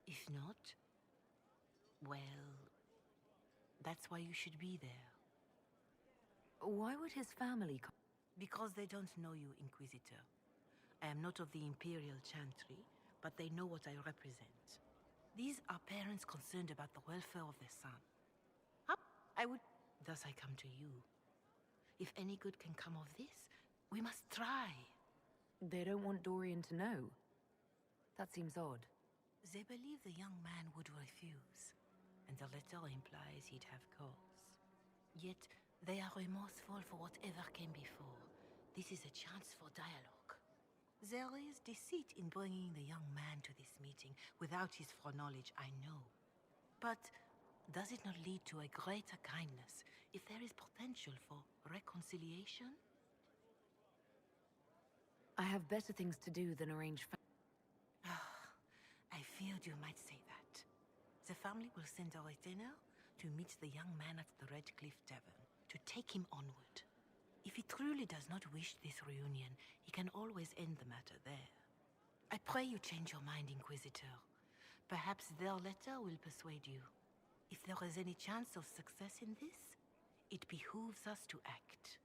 If not, well, that's why you should be there. Why would his family come? Because they don't know you, Inquisitor. I am not of the Imperial Chantry, but they know what I represent. These are parents concerned about the welfare of their son. I would... Thus I come to you. If any good can come of this, we must try. They don't want Dorian to know. That seems odd. They believe the young man would refuse, and the letter implies he'd have cause. Yet, they are remorseful for whatever came before. This is a chance for dialogue. There is deceit in bringing the young man to this meeting without his foreknowledge, I know. But does it not lead to a greater kindness if there is potential for reconciliation? I have better things to do than arrange... I feared you might say that. The family will send a retainer to meet the young man at the Red Cliff Tavern, to take him onward. If he truly does not wish this reunion, he can always end the matter there. I pray you change your mind, Inquisitor. Perhaps their letter will persuade you. If there is any chance of success in this, it behooves us to act.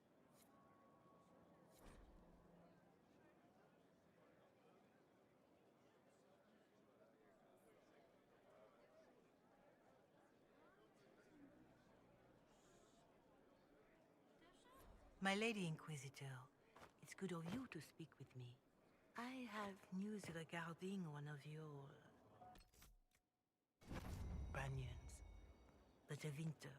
My Lady Inquisitor, it's good of you to speak with me. I have news regarding one of your... companions, the De Winter.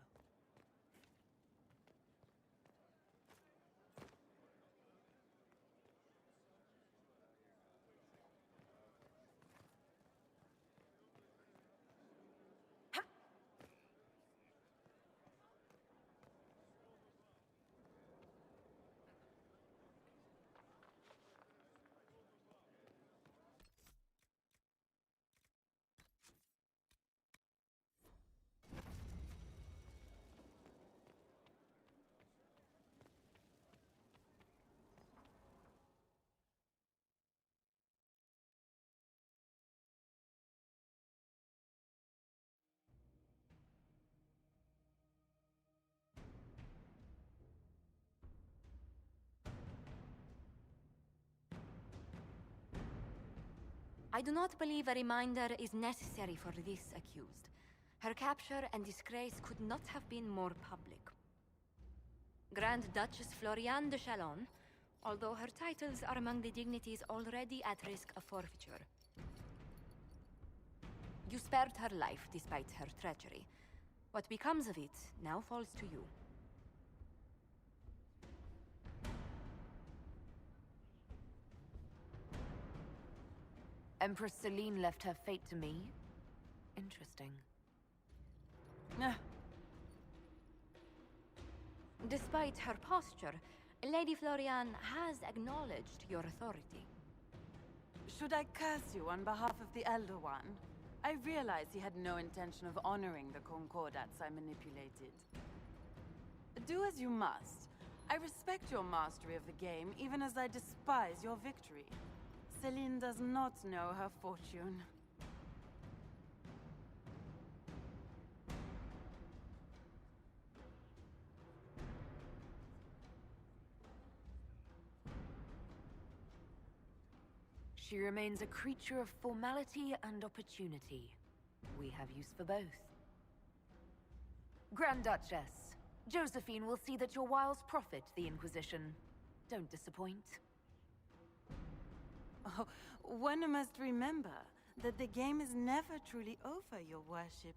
I do not believe a reminder is necessary for this accused. Her capture and disgrace could not have been more public. Grand Duchess Floriane de Chalon, although her titles are among the dignities already at risk of forfeiture. You spared her life despite her treachery. What becomes of it now falls to you. Empress Celine left her fate to me? Interesting. Despite her posture, Lady Floriane has acknowledged your authority. Should I curse you on behalf of the Elder One? I realize he had no intention of honoring the concordats I manipulated. Do as you must. I respect your mastery of the game, even as I despise your victory. Celine does not know her fortune. She remains a creature of formality and opportunity. We have use for both. Grand Duchess, Josephine will see that your wiles profit the Inquisition. Don't disappoint. Oh, one must remember that the game is never truly over, your worship.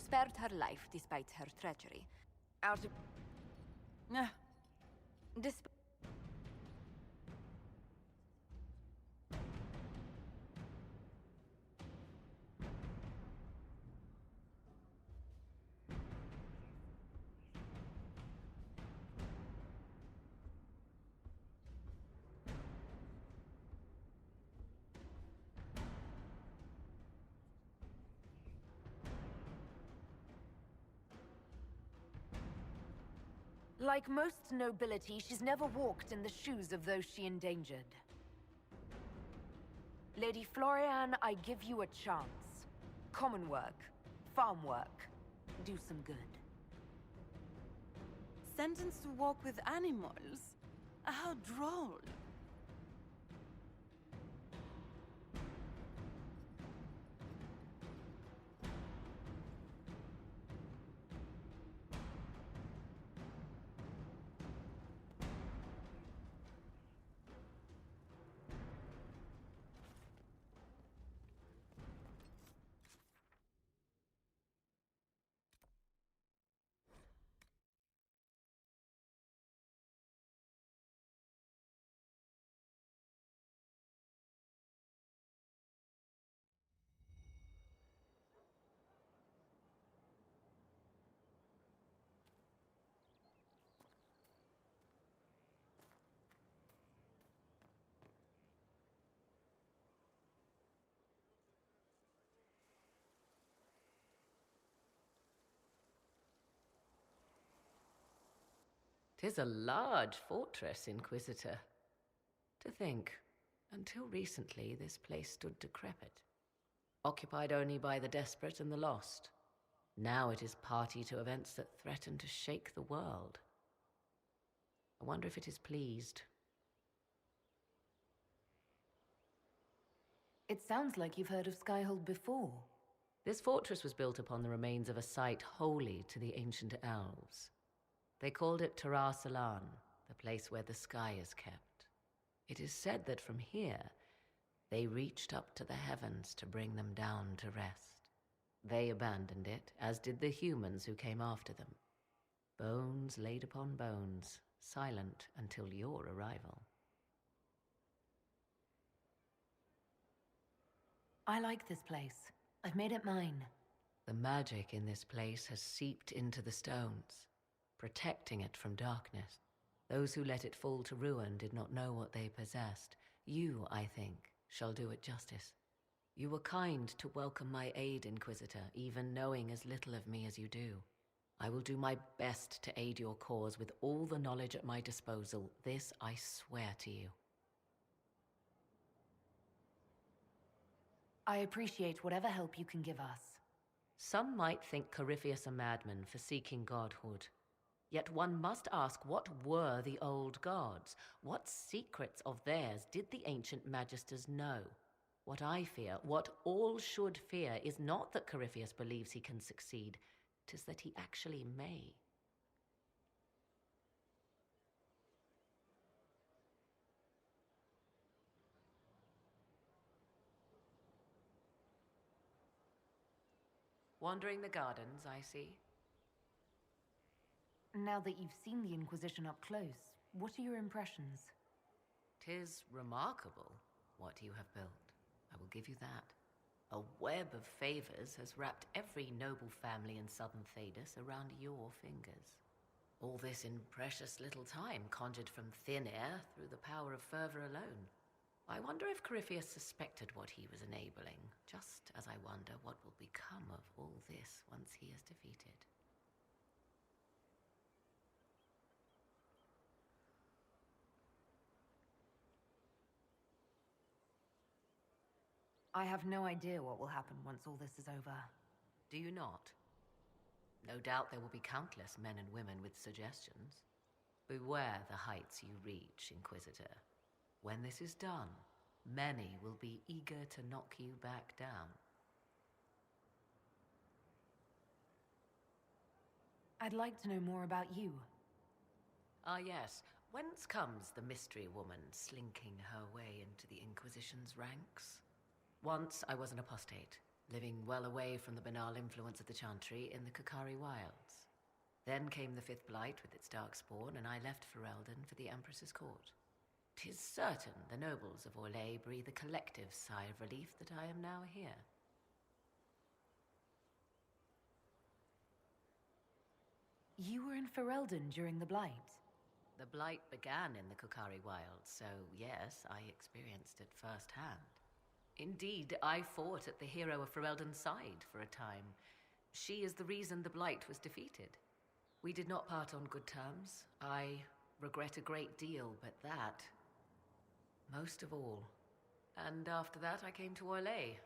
spared her life despite her treachery. Out of... Despite... Like most nobility, she's never walked in the shoes of those she endangered. Lady Florian, I give you a chance. Common work, farm work, do some good. Sentenced to walk with animals? How droll. "'Tis a large fortress, Inquisitor. To think, until recently this place stood decrepit, occupied only by the desperate and the lost. Now it is party to events that threaten to shake the world. I wonder if it is pleased." It sounds like you've heard of Skyhold before. This fortress was built upon the remains of a site holy to the ancient elves. They called it Tara Salan, the place where the sky is kept. It is said that from here, they reached up to the heavens to bring them down to rest. They abandoned it, as did the humans who came after them. Bones laid upon bones, silent until your arrival. I like this place. I've made it mine. The magic in this place has seeped into the stones, protecting it from darkness. Those who let it fall to ruin did not know what they possessed. You, I think, shall do it justice. You were kind to welcome my aid, Inquisitor, even knowing as little of me as you do. I will do my best to aid your cause with all the knowledge at my disposal. This I swear to you. I appreciate whatever help you can give us. Some might think Corypheus a madman for seeking godhood. Yet one must ask, what were the old gods? What secrets of theirs did the ancient magisters know? What I fear, what all should fear, is not that Corypheus believes he can succeed. 'Tis that he actually may. Wandering the gardens, I see. Now that you've seen the Inquisition up close, what are your impressions? 'Tis remarkable what you have built. I will give you that. A web of favors has wrapped every noble family in southern Thedas around your fingers. All this in precious little time, conjured from thin air through the power of fervor alone. I wonder if Corypheus suspected what he was enabling, just as I wonder what will become of all this once he is defeated. I have no idea what will happen once all this is over. Do you not? No doubt there will be countless men and women with suggestions. Beware the heights you reach, Inquisitor. When this is done, many will be eager to knock you back down. I'd like to know more about you. Ah, yes. Whence comes the mystery woman slinking her way into the Inquisition's ranks? Once I was an apostate. living well away from the banal influence of the Chantry in the Kukari wilds. Then came the Fifth Blight with its darkspawn, and I left Ferelden for the Empress's court. 'Tis certain the nobles of Orlais breathe a collective sigh of relief that I am now here. You were in Ferelden during the Blight? The Blight began in the Kukari wilds, so yes, I experienced it firsthand. Indeed, I fought at the hero of Ferelden's side for a time. She is the reason the Blight was defeated. We did not part on good terms. I regret a great deal, but that, most of all. And after that, I came to Orlais.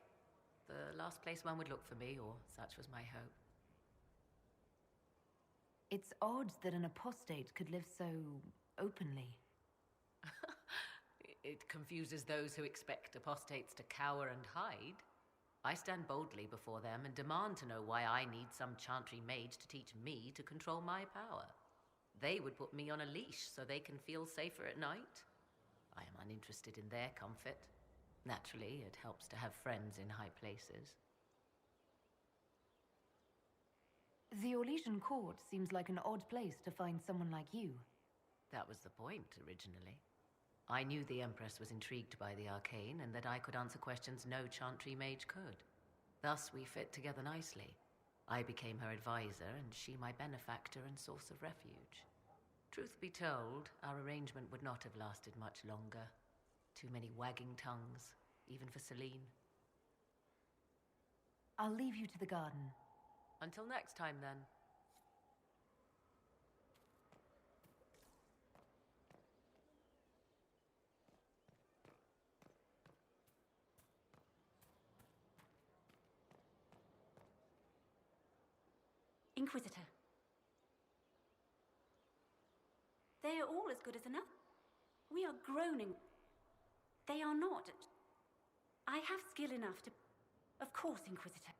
The last place one would look for me, or such was my hope. It's odd that an apostate could live so openly. It confuses those who expect apostates to cower and hide. I stand boldly before them and demand to know why I need some Chantry mage to teach me to control my power. They would put me on a leash so they can feel safer at night. I am uninterested in their comfort. Naturally, it helps to have friends in high places. The Orlesian court seems like an odd place to find someone like you. That was the point, originally. I knew the Empress was intrigued by the arcane, and that I could answer questions no Chantry mage could. Thus we fit together nicely. I became her advisor, and she my benefactor and source of refuge. Truth be told, our arrangement would not have lasted much longer. Too many wagging tongues, even for Celine. I'll leave you to the garden. Until next time, then. Inquisitor. They are all as good as enough. We are groaning. They are not. I have skill enough to... Of course, Inquisitor.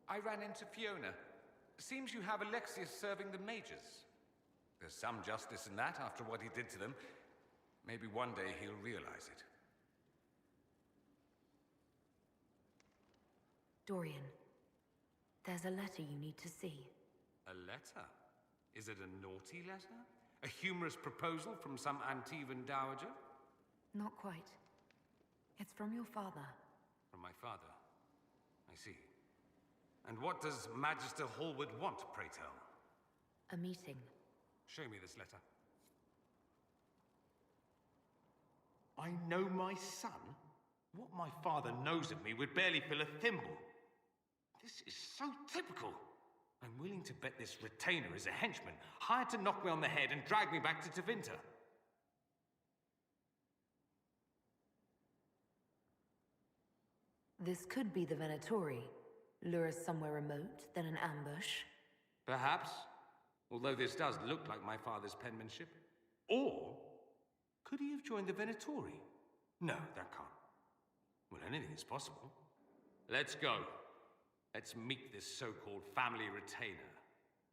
I ran into Fiona. Seems you have Alexius serving the mages. There's some justice in that after what he did to them. Maybe one day he'll realize it. Dorian, there's a letter you need to see. A letter? Is it a naughty letter? A humorous proposal from some Antivan dowager? Not quite. It's from your father. From my father? I see. And what does Magister Hallward want, pray tell? A meeting. Show me this letter. I know my son? What my father knows of me would barely fill a thimble. This is so typical. I'm willing to bet this retainer is a henchman, hired to knock me on the head and drag me back to Tevinter. This could be the Venatori. Lure us somewhere remote, then an ambush. Perhaps. Although this does look like my father's penmanship. Or could he have joined the Venatori? No, that can't. Well, anything is possible. Let's go. Let's meet this so-called family retainer.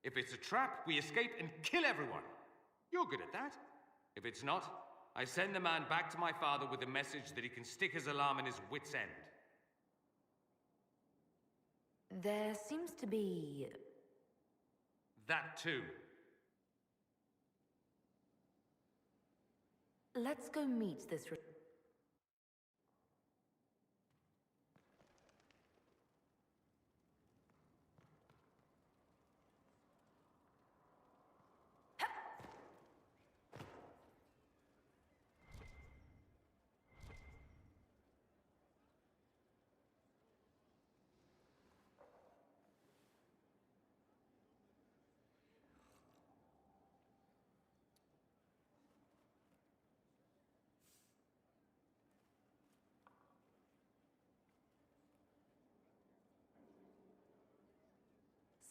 If it's a trap, we escape and kill everyone. You're good at that. If it's not, I send the man back to my father with a message that he can stick his alarm in his wit's end. There seems to be... That too. Let's go meet this...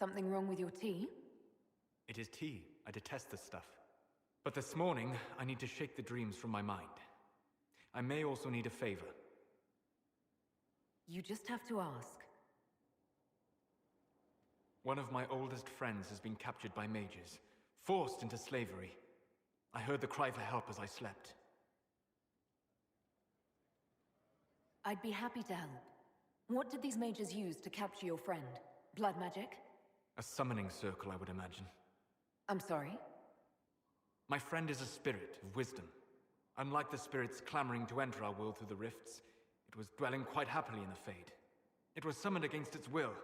Something wrong with your tea? It is tea. I detest this stuff. But this morning, I need to shake the dreams from my mind. I may also need a favor. You just have to ask. One of my oldest friends has been captured by mages, forced into slavery. I heard the cry for help as I slept. I'd be happy to help. What did these mages use to capture your friend? Blood magic? A summoning circle, I would imagine. I'm sorry? My friend is a spirit of wisdom. Unlike the spirits clamoring to enter our world through the rifts, it was dwelling quite happily in the Fade. It was summoned against its will,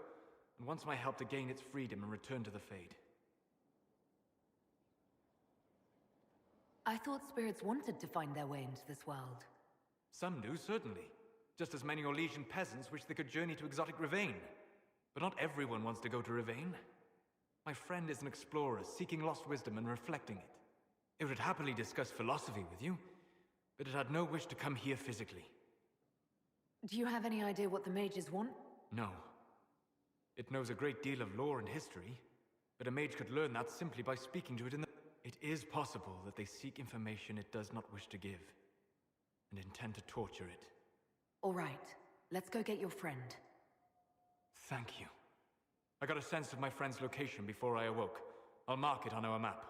and wants my help to gain its freedom and return to the Fade. I thought spirits wanted to find their way into this world. Some do, certainly. Just as many Orlesian peasants wish they could journey to exotic Rivain. But not everyone wants to go to Rivain. My friend is an explorer, seeking lost wisdom and reflecting it. It would happily discuss philosophy with you, but it had no wish to come here physically. Do you have any idea what the mages want? No. It knows a great deal of lore and history, but a mage could learn that simply by speaking to it in the... It is possible that they seek information it does not wish to give, and intend to torture it. All right, let's go get your friend. Thank you. I got a sense of my friend's location before I awoke. I'll mark it on our map.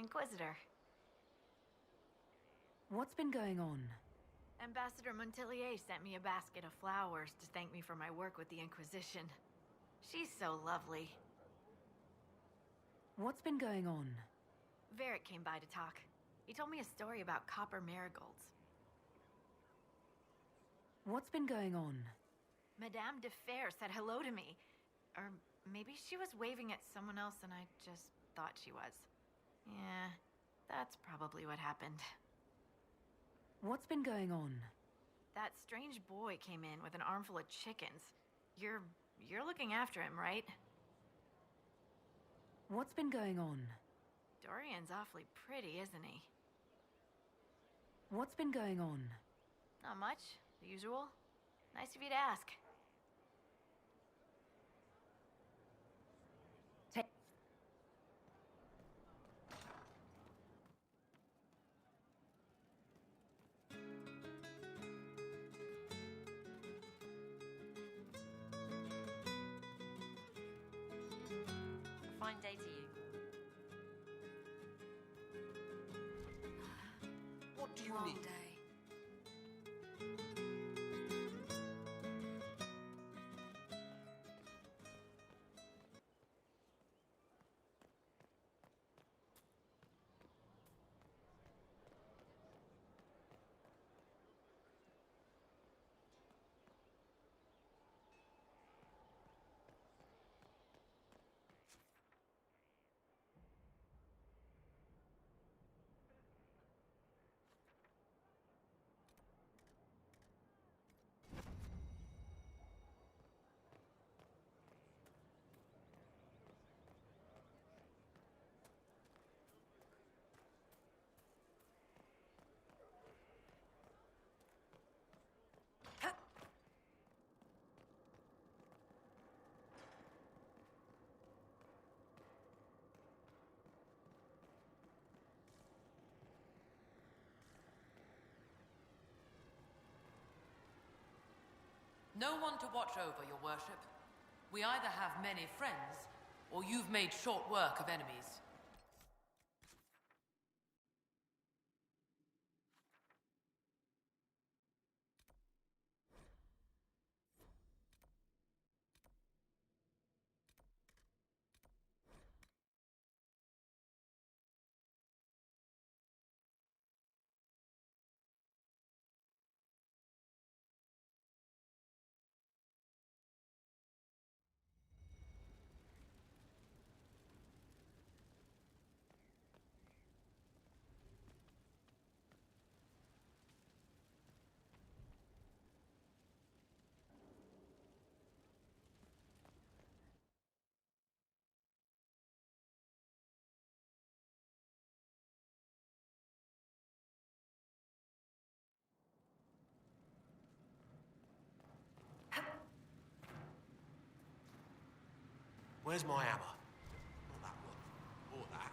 Inquisitor. What's been going on? Ambassador Montelier sent me a basket of flowers to thank me for my work with the Inquisition. She's so lovely. What's been going on? Varric came by to talk. He told me a story about copper marigolds. What's been going on? Madame de Fer said hello to me. Or maybe she was waving at someone else and I just thought she was. Yeah, that's probably what happened. What's been going on? That strange boy came in with an armful of chickens. You're looking after him, right? What's been going on? Dorian's awfully pretty, isn't he? What's been going on? Not much. The usual. Nice of you to ask. A fine day to you. What do you Long need? day. No one to watch over, your worship. We either have many friends, or you've made short work of enemies. Where's my hammer? Not that one. Or that.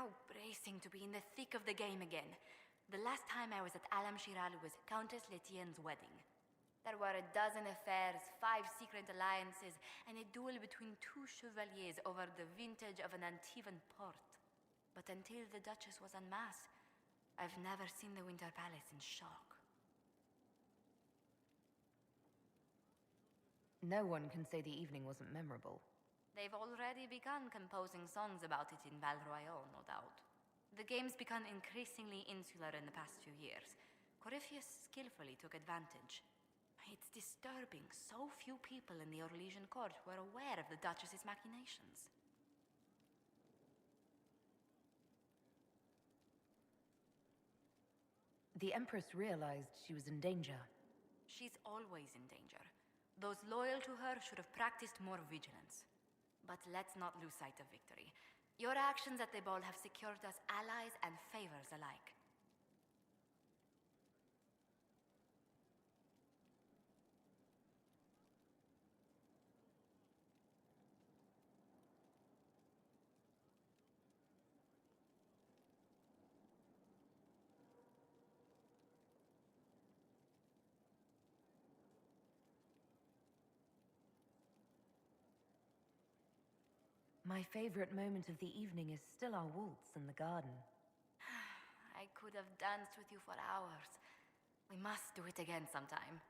now bracing to be in the thick of the game again. The last time I was at Alam Shiral was Countess Letienne's wedding. There were a dozen affairs, 5 secret alliances, and a duel between 2 chevaliers over the vintage of an Antivan port. But until the Duchess was unmasked, I've never seen the Winter Palace in shock. No one can say the evening wasn't memorable. They've already begun composing songs about it in Val Royal, no doubt. The game's become increasingly insular in the past few years. Corypheus skillfully took advantage. It's disturbing so few people in the Orlesian court were aware of the Duchess's machinations. The Empress realized she was in danger. She's always in danger. Those loyal to her should have practiced more vigilance. But let's not lose sight of victory. Your actions at the ball have secured us allies and favors alike. My favorite moment of the evening is still our waltz in the garden. I could have danced with you for hours. We must do it again sometime.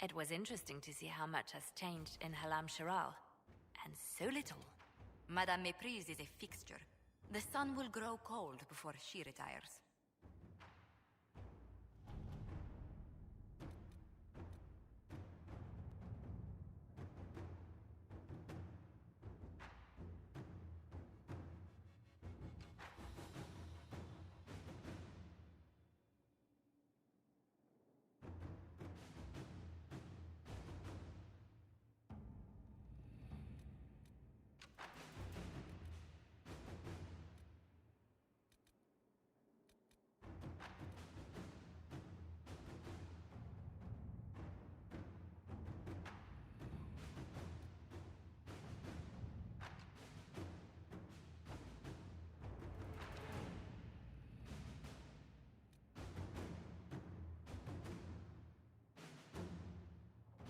It was interesting to see how much has changed in Halam Shiral. And so little. Madame Méprise is a fixture. The sun will grow cold before she retires.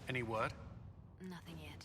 Any word? Nothing yet.